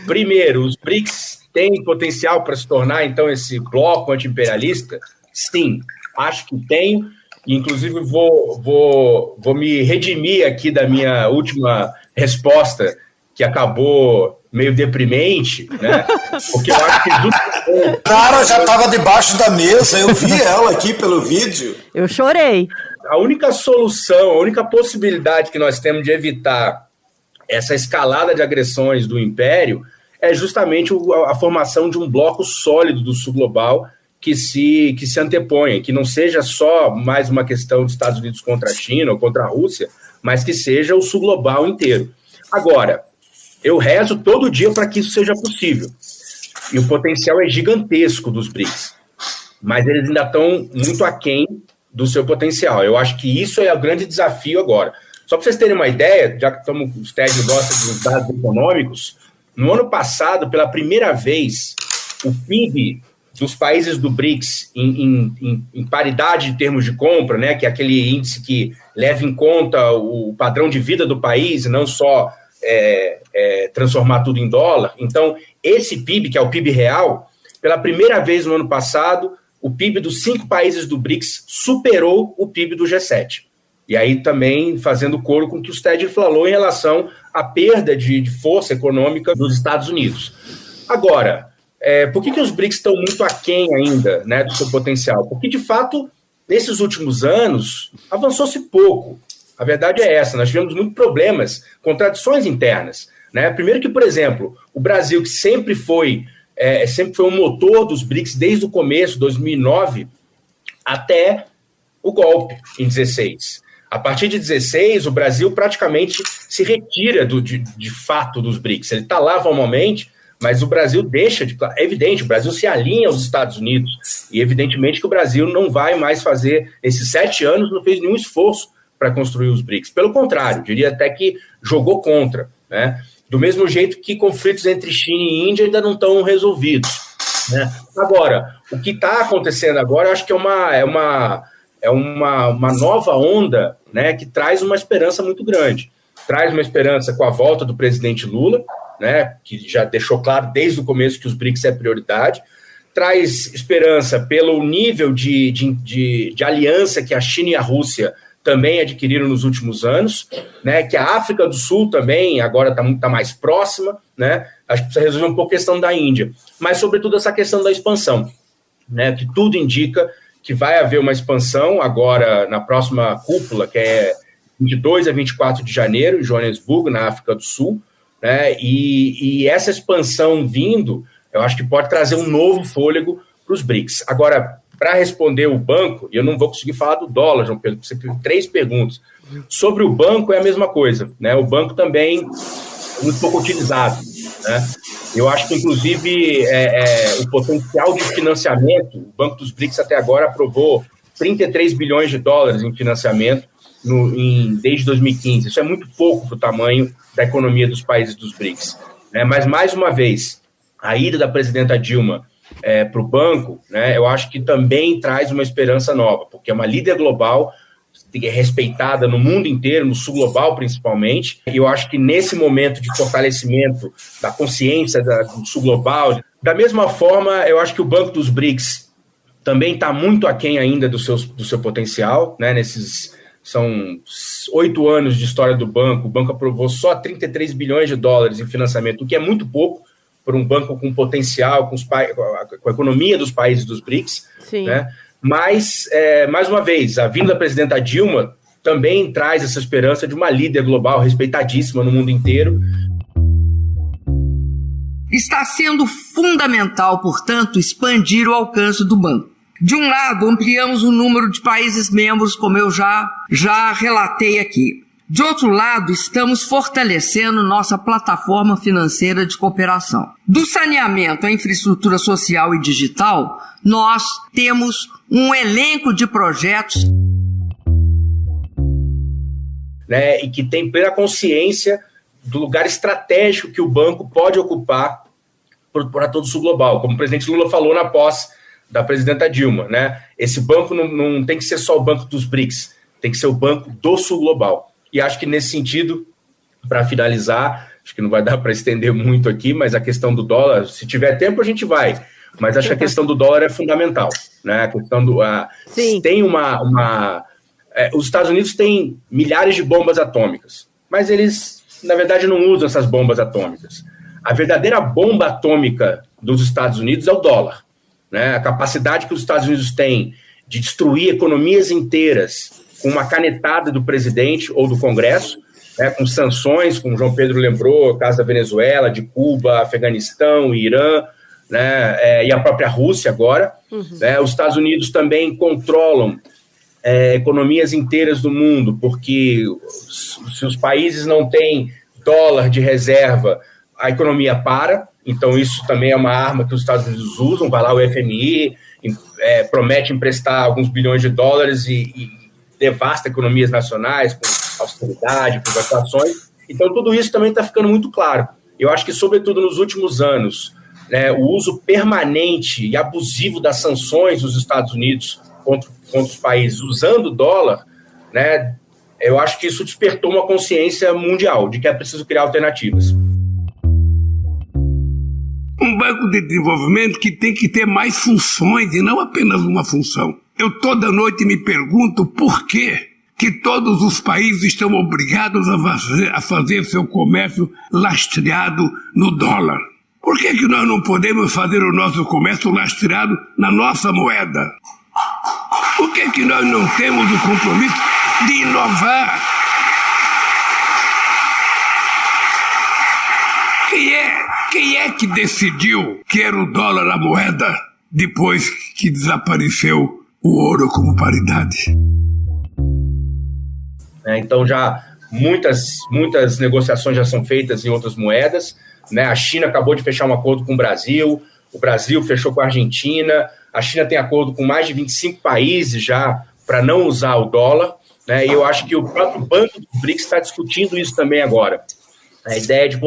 Speaker 5: Primeiro, os BRICS têm potencial para se tornar, então, esse bloco anti-imperialista? Sim, acho que tem. Inclusive, vou me redimir aqui da minha última resposta, que acabou meio deprimente, né? Porque eu acho que...
Speaker 4: O cara já estava debaixo da mesa, eu vi ela aqui pelo vídeo.
Speaker 2: Eu chorei.
Speaker 5: A única solução, a única possibilidade que nós temos de evitar essa escalada de agressões do Império é justamente a formação de um bloco sólido do sul global que se anteponha, que não seja só mais uma questão dos Estados Unidos contra a China ou contra a Rússia, mas que seja o sul global inteiro. Agora, eu rezo todo dia para que isso seja possível. E o potencial é gigantesco dos BRICS, mas eles ainda estão muito aquém do seu potencial. Eu acho que isso é o grande desafio agora. Só para vocês terem uma ideia, já que os TED gostam dos dados econômicos, no ano passado, pela primeira vez, o PIB dos países do BRICS em paridade de termos de compra, né, que é aquele índice que leva em conta o padrão de vida do país e não só transformar tudo em dólar. Então, esse PIB, que é o PIB real, pela primeira vez no ano passado, o PIB dos 5 países do BRICS superou o PIB do G7. E aí também fazendo coro com o que o Stedley falou em relação à perda de força econômica dos Estados Unidos. Agora, por que os BRICS estão muito aquém ainda, né, do seu potencial? Porque, de fato, nesses últimos anos, avançou-se pouco. A verdade é essa, nós tivemos muitos problemas, contradições internas. Né? Primeiro que, por exemplo, o Brasil, que sempre foi um motor dos BRICS desde o começo, 2009, até o golpe em 16. A partir de 16, o Brasil praticamente se retira de fato dos BRICS. Ele está lá formalmente, mas o Brasil deixa de... É evidente, o Brasil se alinha aos Estados Unidos. E evidentemente que o Brasil não vai mais fazer... Esses 7 anos não fez nenhum esforço para construir os BRICS. Pelo contrário, diria até que jogou contra. Né? Do mesmo jeito que conflitos entre China e Índia ainda não estão resolvidos. Né? Agora, o que está acontecendo agora, eu acho que é uma nova onda, né, que traz uma esperança muito grande. Traz uma esperança com a volta do presidente Lula, né, que já deixou claro desde o começo que os BRICS é prioridade. Traz esperança pelo nível de aliança que a China e a Rússia também adquiriram nos últimos anos, né, que a África do Sul também agora está mais próxima, né, acho que precisa resolver um pouco a questão da Índia, mas sobretudo essa questão da expansão, né, que tudo indica que vai haver uma expansão agora na próxima cúpula, que é 22 a 24 de janeiro, em Joanesburgo, na África do Sul, né? E essa expansão vindo, eu acho que pode trazer um novo fôlego para os BRICS. Agora, para responder o banco, e eu não vou conseguir falar do dólar, João Pedro, você tem 3 perguntas. Sobre o banco é a mesma coisa, né? O banco também é muito pouco utilizado, né? Eu acho que, inclusive, o potencial de financiamento, o Banco dos BRICS até agora aprovou 33 bilhões de dólares em financiamento desde 2015. Isso é muito pouco para o tamanho da economia dos países dos BRICS, né? Mas, mais uma vez, a ida da presidenta Dilma para o banco, né, eu acho que também traz uma esperança nova, porque é uma líder global, respeitada no mundo inteiro, no sul global principalmente, e eu acho que nesse momento de fortalecimento da consciência do sul global, da mesma forma, eu acho que o Banco dos BRICS também está muito aquém ainda do seu potencial, né? São 8 anos de história do banco, o banco aprovou só 33 bilhões de dólares em financiamento, o que é muito pouco para um banco com potencial, com a economia dos países dos BRICS,
Speaker 2: Sim.
Speaker 5: Né? Mas, mais uma vez, a vinda da presidenta Dilma também traz essa esperança de uma líder global respeitadíssima no mundo inteiro.
Speaker 13: Está sendo fundamental, portanto, expandir o alcance do banco. De um lado, ampliamos o número de países membros, como eu já relatei aqui. De outro lado, estamos fortalecendo nossa plataforma financeira de cooperação. Do saneamento à infraestrutura social e digital, nós temos um elenco de projetos,
Speaker 5: né, e que tem plena consciência do lugar estratégico que o banco pode ocupar para todo o sul global. Como o presidente Lula falou na posse da presidenta Dilma, né? Esse banco não tem que ser só o banco dos BRICS, tem que ser o banco do sul global. E acho que nesse sentido, para finalizar, acho que não vai dar para estender muito aqui, mas a questão do dólar, se tiver tempo a gente vai, mas acho que a questão do dólar é fundamental, né? A questão tem os Estados Unidos têm milhares de bombas atômicas, mas eles, na verdade, não usam essas bombas atômicas. A verdadeira bomba atômica dos Estados Unidos é o dólar, né? A capacidade que os Estados Unidos têm de destruir economias inteiras com uma canetada do presidente ou do Congresso, né, com sanções, como o João Pedro lembrou, o caso da Venezuela, de Cuba, Afeganistão, Irã, né, e a própria Rússia agora. Né, os Estados Unidos também controlam economias inteiras do mundo, porque se os países não têm dólar de reserva, a economia para. Então isso também é uma arma que os Estados Unidos usam. Vai lá o FMI, promete emprestar alguns bilhões de dólares e devasta economias nacionais com austeridade, privatizações. Então, tudo isso também está ficando muito claro. Eu acho que, sobretudo nos últimos anos, né, o uso permanente e abusivo das sanções dos Estados Unidos contra os países usando o dólar, né, eu acho que isso despertou uma consciência mundial de que é preciso criar alternativas.
Speaker 14: Um banco de desenvolvimento que tem que ter mais funções e não apenas uma função. Eu toda noite me pergunto por que todos os países estão obrigados a fazer seu comércio lastreado no dólar. Por que nós não podemos fazer o nosso comércio lastreado na nossa moeda? Por que nós não temos o compromisso de inovar? Quem é que decidiu que era o dólar a moeda depois que desapareceu o ouro como paridade?
Speaker 5: Então já muitas negociações já são feitas em outras moedas, né? A China acabou de fechar um acordo com o Brasil fechou com a Argentina, a China tem acordo com mais de 25 países já para não usar o dólar, né? E eu acho que o próprio Banco do BRICS está discutindo isso também agora. A ideia de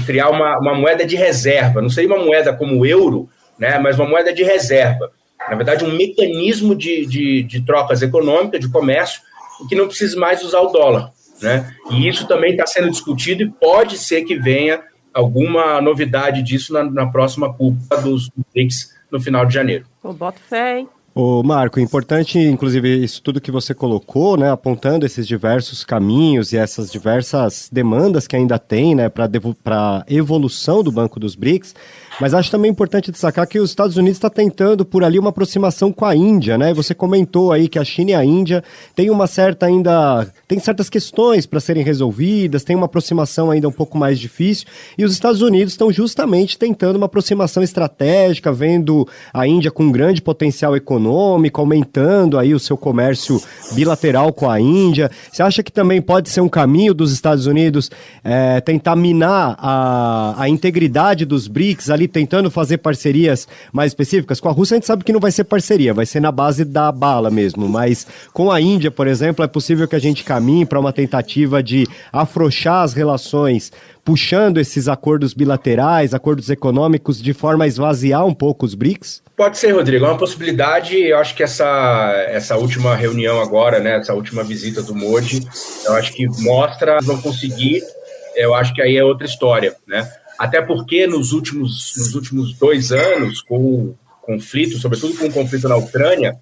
Speaker 5: criar uma moeda de reserva, não seria uma moeda como o euro, né? Mas uma moeda de reserva. Na verdade, um mecanismo de trocas econômicas, de comércio, que não precise mais usar o dólar, né? E isso também está sendo discutido e pode ser que venha alguma novidade disso na próxima cúpula dos BRICS no final de janeiro.
Speaker 2: Eu boto fé, hein?
Speaker 6: Ô Marco, importante, inclusive, isso tudo que você colocou, né, apontando esses diversos caminhos e essas diversas demandas que ainda tem, né, para a evolução do Banco dos BRICS, mas acho também importante destacar que os Estados Unidos está tentando por ali uma aproximação com a Índia, né? Você comentou aí que a China e a Índia têm tem certas questões para serem resolvidas, tem uma aproximação ainda um pouco mais difícil, e os Estados Unidos estão justamente tentando uma aproximação estratégica, vendo a Índia com um grande potencial econômico, aumentando aí o seu comércio bilateral com a Índia. Você acha que também pode ser um caminho dos Estados Unidos tentar minar a integridade dos BRICS ali, tentando fazer parcerias mais específicas? Com a Rússia a gente sabe que não vai ser parceria, vai ser na base da bala mesmo, mas com a Índia, por exemplo, é possível que a gente caminhe para uma tentativa de afrouxar as relações, puxando esses acordos bilaterais, acordos econômicos, de forma a esvaziar um pouco os BRICS?
Speaker 5: Pode ser, Rodrigo, é uma possibilidade. Eu acho que essa última reunião agora, né, essa última visita do Modi, eu acho que mostra que vão conseguir. Eu acho que aí é outra história, né? Até porque nos últimos 2 anos, com o conflito, sobretudo com o conflito na Ucrânia,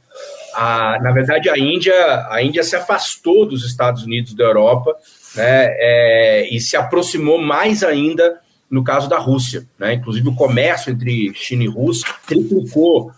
Speaker 5: na verdade a Índia se afastou dos Estados Unidos, da Europa, né, e se aproximou mais ainda no caso da Rússia, né? Inclusive o comércio entre China e Rússia triplicou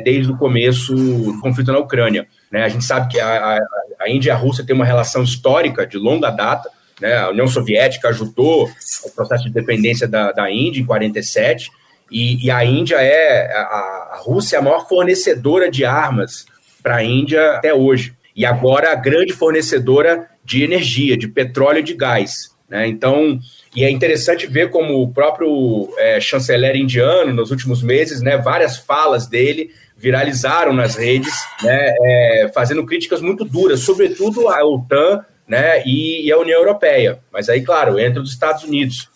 Speaker 5: desde o começo do conflito na Ucrânia, né? A gente sabe que a Índia e a Rússia têm uma relação histórica de longa data, né? A União Soviética ajudou o processo de independência da Índia em 1947, e a Índia a Rússia é a maior fornecedora de armas para a Índia até hoje, e agora a grande fornecedora de energia, de petróleo e de gás, né? Então, e é interessante ver como o próprio chanceler indiano, nos últimos meses, né, várias falas dele viralizaram nas redes, né, fazendo críticas muito duras, sobretudo à OTAN, né, e a União Europeia. Mas aí, claro, entra os Estados Unidos.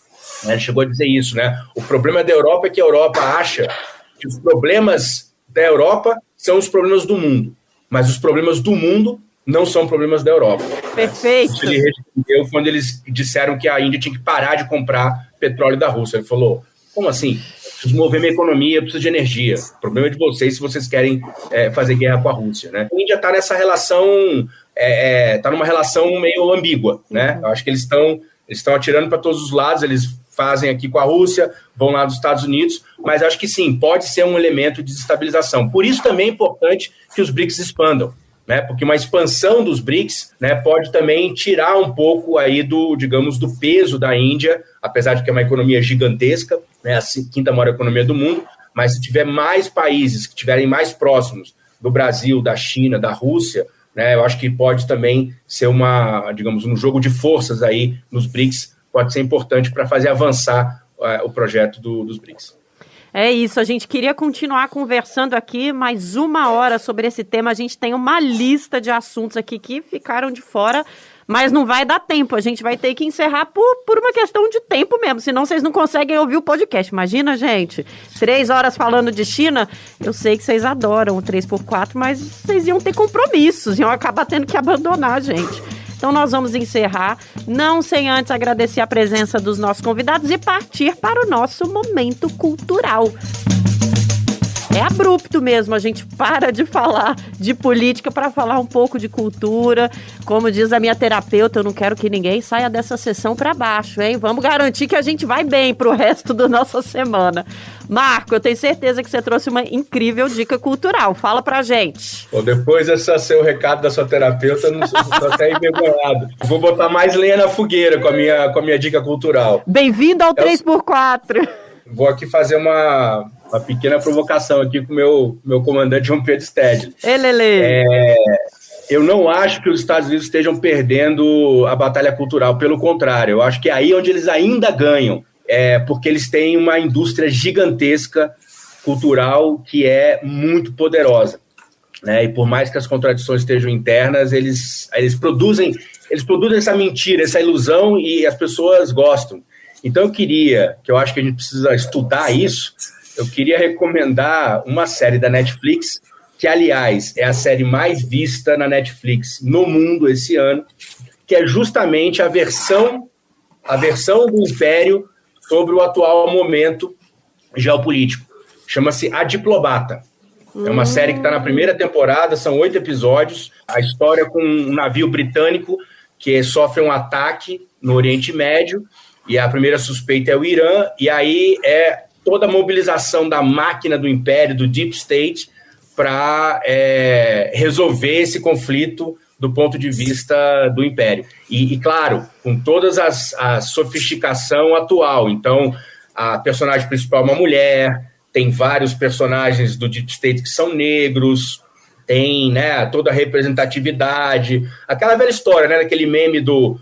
Speaker 5: Né, ele chegou a dizer isso, né? O problema da Europa é que a Europa acha que os problemas da Europa são os problemas do mundo, mas os problemas do mundo não são problemas da Europa.
Speaker 2: Perfeito.
Speaker 5: Isso ele respondeu quando eles disseram que a Índia tinha que parar de comprar petróleo da Rússia. Ele falou, como assim? Preciso mover minha economia, preciso de energia. O problema é de vocês se vocês querem fazer guerra com a Rússia, né? A Índia está nessa relação, está numa relação meio ambígua, né? Eu acho que eles estão atirando para todos os lados, eles fazem aqui com a Rússia, vão lá dos Estados Unidos, mas acho que sim, pode ser um elemento de desestabilização. Por isso também é importante que os BRICS expandam, né? Porque uma expansão dos BRICS, né, pode também tirar um pouco aí do peso da Índia, apesar de que é uma economia gigantesca, né, a 5ª maior economia do mundo, mas se tiver mais países que estiverem mais próximos do Brasil, da China, da Rússia, né, eu acho que pode também ser um jogo de forças aí nos BRICS, pode ser importante para fazer avançar o projeto dos BRICS.
Speaker 2: É isso, a gente queria continuar conversando aqui mais 1 hora sobre esse tema. A gente tem uma lista de assuntos aqui que ficaram de fora, mas não vai dar tempo. A gente vai ter que encerrar por uma questão de tempo mesmo, senão vocês não conseguem ouvir o podcast. Imagina, gente, 3 horas falando de China. Eu sei que vocês adoram o 3x4, mas vocês iam ter compromissos, iam acabar tendo que abandonar a gente. Então nós vamos encerrar, não sem antes agradecer a presença dos nossos convidados e partir para o nosso momento cultural. É abrupto mesmo, a gente para de falar de política para falar um pouco de cultura. Como diz a minha terapeuta, eu não quero que ninguém saia dessa sessão para baixo, hein? Vamos garantir que a gente vai bem pro resto da nossa semana. Marco, eu tenho certeza que você trouxe uma incrível dica cultural. Fala pra gente.
Speaker 5: Bom, depois desse seu recado da sua terapeuta, eu não estou até envergonhado. Vou botar mais lenha na fogueira com a minha dica cultural.
Speaker 2: Bem-vindo ao 3x4.
Speaker 5: Vou aqui fazer uma pequena provocação aqui com o meu comandante João Pedro Stedley. Eu não acho que os Estados Unidos estejam perdendo a batalha cultural, pelo contrário, eu acho que é aí onde eles ainda ganham, porque eles têm uma indústria gigantesca cultural que é muito poderosa, né? E por mais que as contradições estejam internas, eles produzem essa mentira, essa ilusão, e as pessoas gostam. Então eu acho que a gente precisa estudar isso. Eu queria recomendar uma série da Netflix, que, aliás, é a série mais vista na Netflix no mundo esse ano, que é justamente a versão do Império sobre o atual momento geopolítico. Chama-se A Diplomata. É uma série que está na primeira temporada, são 8 episódios. A história com um navio britânico que sofre um ataque no Oriente Médio, e a primeira suspeita é o Irã, e aí é toda a mobilização da máquina do Império, do Deep State, para resolver esse conflito do ponto de vista do Império. E claro, com todas a sofisticação atual. Então, a personagem principal é uma mulher, tem vários personagens do Deep State que são negros, tem, né, toda a representatividade. Aquela velha história, né, daquele meme do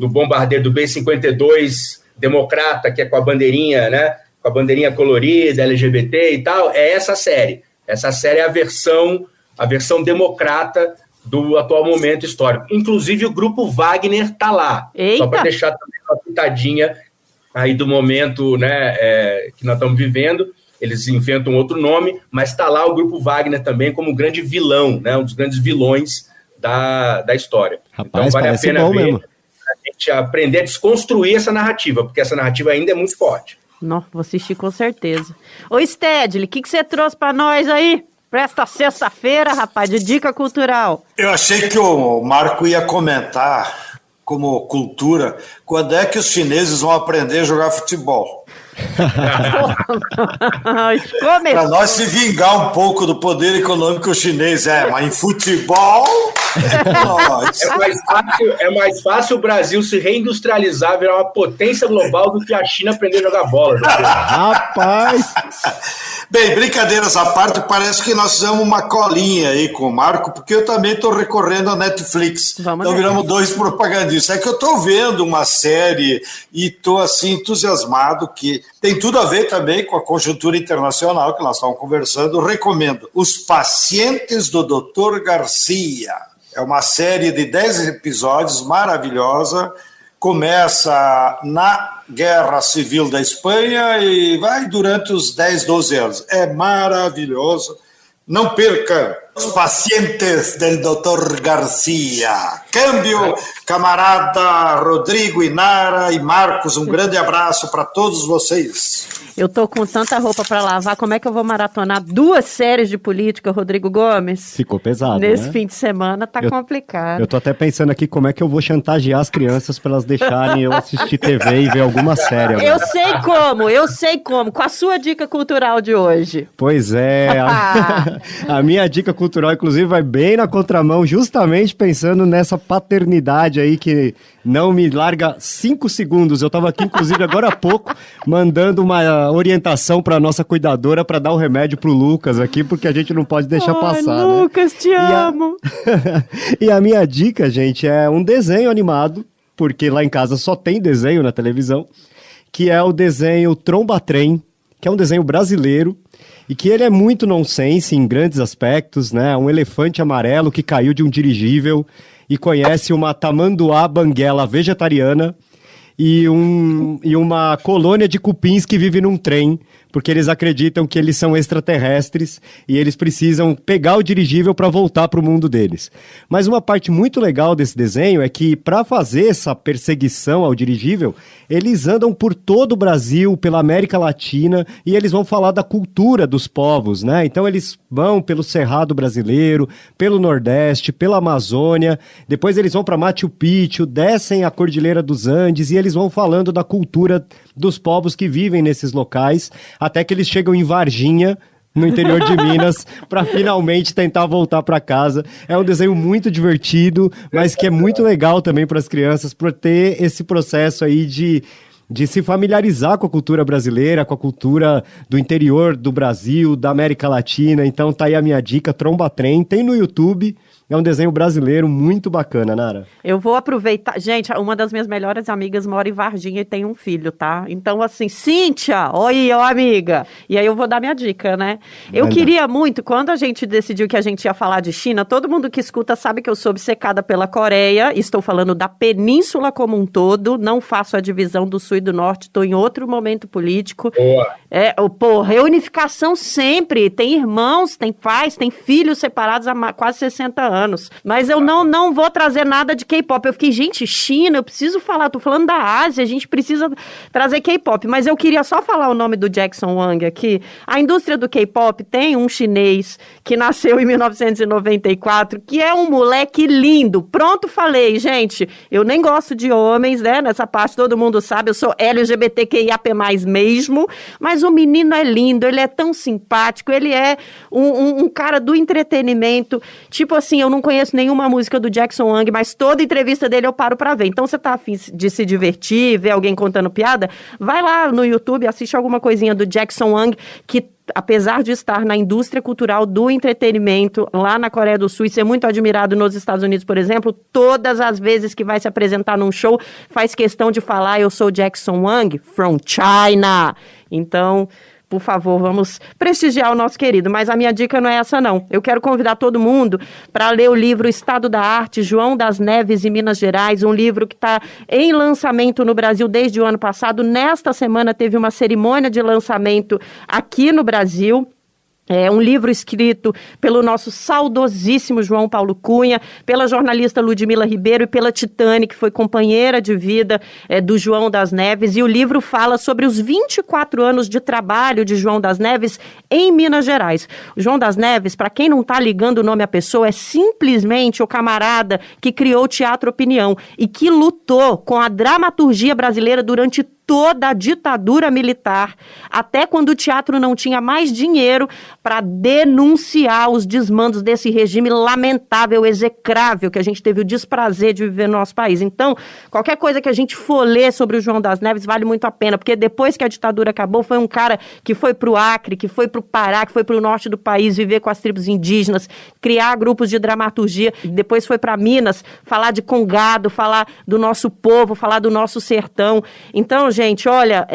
Speaker 5: bombardeiro do B-52 democrata, que é com a bandeirinha, né, com a bandeirinha colorida, LGBT e tal. É essa série. Essa série é a versão democrata do atual momento histórico. Inclusive, o grupo Wagner está lá. Eita. Só para deixar também uma pitadinha aí do momento, né, que nós estamos vivendo. Eles inventam outro nome, mas está lá o grupo Wagner também como grande vilão, né, um dos grandes vilões da história.
Speaker 6: Rapaz,
Speaker 5: então, vale a pena ver,
Speaker 6: mesmo.
Speaker 5: a gente aprender a desconstruir essa narrativa, porque essa narrativa ainda é muito forte.
Speaker 2: Não, vou assistir com certeza. Ô, Stedley, o que você trouxe para nós aí? Pra esta sexta-feira, rapaz, de dica cultural.
Speaker 4: Eu achei que o Marco ia comentar, como cultura, quando é que os chineses vão aprender a jogar futebol. Para nós se vingar um pouco do poder econômico chinês, mas em futebol...
Speaker 5: É mais fácil o Brasil se reindustrializar, virar uma potência global do que a China aprender a jogar bola.
Speaker 6: Rapaz!
Speaker 4: Bem, brincadeiras à parte, parece que nós fizemos uma colinha aí com o Marco, porque eu também estou recorrendo à Netflix. Então viramos 2 propagandistas. É que eu estou vendo uma série e estou assim entusiasmado, que tem tudo a ver também com a conjuntura internacional que nós estamos conversando. Eu recomendo Os Pacientes do Dr. Garcia. É uma série de 10 episódios maravilhosa. Começa na Guerra Civil da Espanha e vai durante os 10, 12 anos. É maravilhoso. Não perca Os Pacientes do Dr. Garcia. Câmbio, camarada Rodrigo, Inara e Marcos. Um grande abraço para todos vocês.
Speaker 2: Eu tô com tanta roupa para lavar, como é que eu vou maratonar 2 séries de política, Rodrigo Gomes?
Speaker 6: Ficou pesado,
Speaker 2: Nesse
Speaker 6: né?
Speaker 2: fim de semana tá complicado.
Speaker 6: Eu tô até pensando aqui como é que eu vou chantagear as crianças para elas deixarem eu assistir TV e ver alguma série. Agora.
Speaker 2: Eu sei como, com a sua dica cultural de hoje.
Speaker 6: Pois é, a minha dica cultural, inclusive, vai bem na contramão, justamente pensando nessa paternidade aí que não me larga 5 segundos. Eu tava aqui, inclusive, agora há pouco, mandando uma orientação para nossa cuidadora para dar o remédio pro Lucas aqui, porque a gente não pode deixar passar,
Speaker 2: Lucas, né? Te amo!
Speaker 6: E a minha dica, gente, é um desenho animado, porque lá em casa só tem desenho na televisão, que é o desenho Tromba Trem, que é um desenho brasileiro, e que ele é muito nonsense em grandes aspectos, né? Um elefante amarelo que caiu de um dirigível e conhece uma tamanduá banguela vegetariana e uma colônia de cupins que vive num trem, porque eles acreditam que eles são extraterrestres e eles precisam pegar o dirigível para voltar para o mundo deles. Mas uma parte muito legal desse desenho é que, para fazer essa perseguição ao dirigível, eles andam por todo o Brasil, pela América Latina, e eles vão falar da cultura dos povos, né? Então eles vão pelo Cerrado brasileiro, pelo Nordeste, pela Amazônia, depois eles vão para Machu Picchu, descem a Cordilheira dos Andes e eles vão falando da cultura dos povos que vivem nesses locais, até que eles chegam em Varginha, no interior de Minas, para finalmente tentar voltar para casa. É um desenho muito divertido, mas que é muito legal também para as crianças, por ter esse processo aí de se familiarizar com a cultura brasileira, com a cultura do interior do Brasil, da América Latina. Então tá aí a minha dica, Tromba Trem, tem no YouTube. É um desenho brasileiro muito bacana, Nara.
Speaker 2: Eu vou aproveitar... Gente, uma das minhas melhores amigas mora em Varginha e tem um filho, tá? Então, assim, Cíntia, oi, amiga. E aí eu vou dar minha dica, né? Eu queria muito, quando a gente decidiu que a gente ia falar de China, todo mundo que escuta sabe que eu sou obcecada pela Coreia. Estou falando da península como um todo. Não faço a divisão do sul e do norte. Estou em outro momento político. Boa. Reunificação sempre. Tem irmãos, tem pais, tem filhos separados há quase 60 anos. anos. Mas eu não vou trazer nada de K-pop. Eu fiquei, gente, China, eu preciso falar, tô falando da Ásia, a gente precisa trazer K-pop. Mas eu queria só falar o nome do Jackson Wang aqui. A indústria do K-pop tem um chinês que nasceu em 1994, que é um moleque lindo. Pronto, falei, gente, eu nem gosto de homens, né? Nessa parte todo mundo sabe, eu sou LGBTQIAP+, mesmo, mas o menino é lindo, ele é tão simpático, ele é um cara do entretenimento, tipo assim, eu não conheço nenhuma música do Jackson Wang, mas toda entrevista dele eu paro pra ver. Então você tá afim de se divertir, ver alguém contando piada, vai lá no YouTube, assiste alguma coisinha do Jackson Wang, que apesar de estar na indústria cultural do entretenimento lá na Coreia do Sul e ser muito admirado nos Estados Unidos, por exemplo, todas as vezes que vai se apresentar num show, faz questão de falar, eu sou Jackson Wang from China. Então, por favor, vamos prestigiar o nosso querido. Mas a minha dica não é essa, não. Eu quero convidar todo mundo para ler o livro Estado da Arte, João das Neves e Minas Gerais, um livro que está em lançamento no Brasil desde o ano passado. Nesta semana teve uma cerimônia de lançamento aqui no Brasil. É um livro escrito pelo nosso saudosíssimo João Paulo Cunha, pela jornalista Ludmila Ribeiro e pela Titane, que foi companheira de vida do João das Neves. E o livro fala sobre os 24 anos de trabalho de João das Neves em Minas Gerais. O João das Neves, para quem não está ligando o nome à pessoa, é simplesmente o camarada que criou o Teatro Opinião e que lutou com a dramaturgia brasileira durante toda a ditadura militar, até quando o teatro não tinha mais dinheiro para denunciar os desmandos desse regime lamentável, execrável, que a gente teve o desprazer de viver no nosso país. Então, qualquer coisa que a gente for ler sobre o João das Neves vale muito a pena, porque depois que a ditadura acabou, foi um cara que foi para o Acre, que foi para o Pará, que foi para o norte do país, viver com as tribos indígenas, criar grupos de dramaturgia, depois foi para Minas, falar de congado, falar do nosso povo, falar do nosso sertão. Então, gente, olha,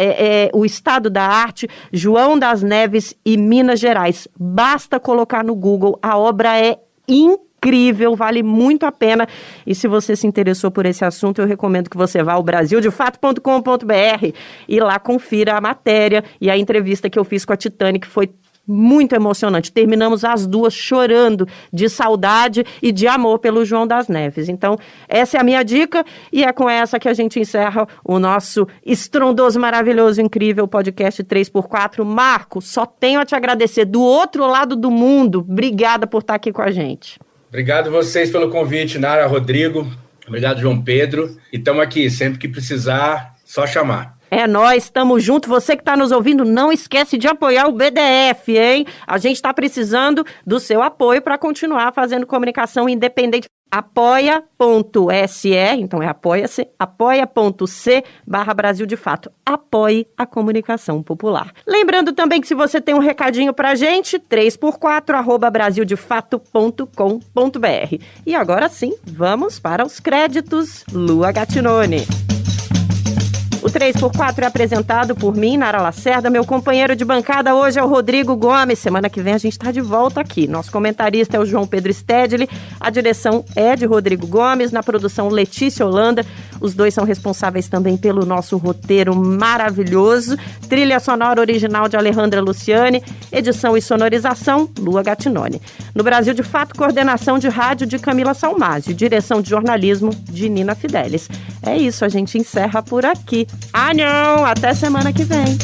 Speaker 2: o Estado da Arte, João das Neves e Minas Gerais. Basta colocar no Google, a obra é incrível, vale muito a pena. E se você se interessou por esse assunto, eu recomendo que você vá ao brasildefato.com.br e lá confira a matéria e a entrevista que eu fiz com a Titane, que foi muito emocionante. Terminamos as duas chorando de saudade e de amor pelo João das Neves. Então, essa é a minha dica e é com essa que a gente encerra o nosso estrondoso, maravilhoso, incrível podcast 3x4. Marco, só tenho a te agradecer do outro lado do mundo. Obrigada por estar aqui com a gente.
Speaker 5: Obrigado vocês pelo convite, Nara, Rodrigo. Obrigado, João Pedro. E estamos aqui, sempre que precisar, só chamar.
Speaker 2: É nóis, estamos juntos. Você que está nos ouvindo, não esquece de apoiar o BDF, hein? A gente está precisando do seu apoio para continuar fazendo comunicação independente. Apoia.se, então é apoia-se, apoia.c/Brasil de Fato. Apoie a comunicação popular. Lembrando também que se você tem um recadinho pra gente, 3x4, @brasildefato.com.br. E agora sim, vamos para os créditos. Lua Gattinone. O 3x4 é apresentado por mim, Nara Lacerda. Meu companheiro de bancada hoje é o Rodrigo Gomes. Semana que vem a gente está de volta aqui. Nosso comentarista é o João Pedro Stedley. A direção é de Rodrigo Gomes. Na produção, Letícia Holanda. Os dois são responsáveis também pelo nosso roteiro maravilhoso. Trilha sonora original de Alejandra Luciani. Edição e sonorização, Lua Gattinone. No Brasil de Fato, coordenação de rádio de Camila Salmásio. Direção de jornalismo de Nina Fidelis. É isso, a gente encerra por aqui. Ah, não! Até semana que vem.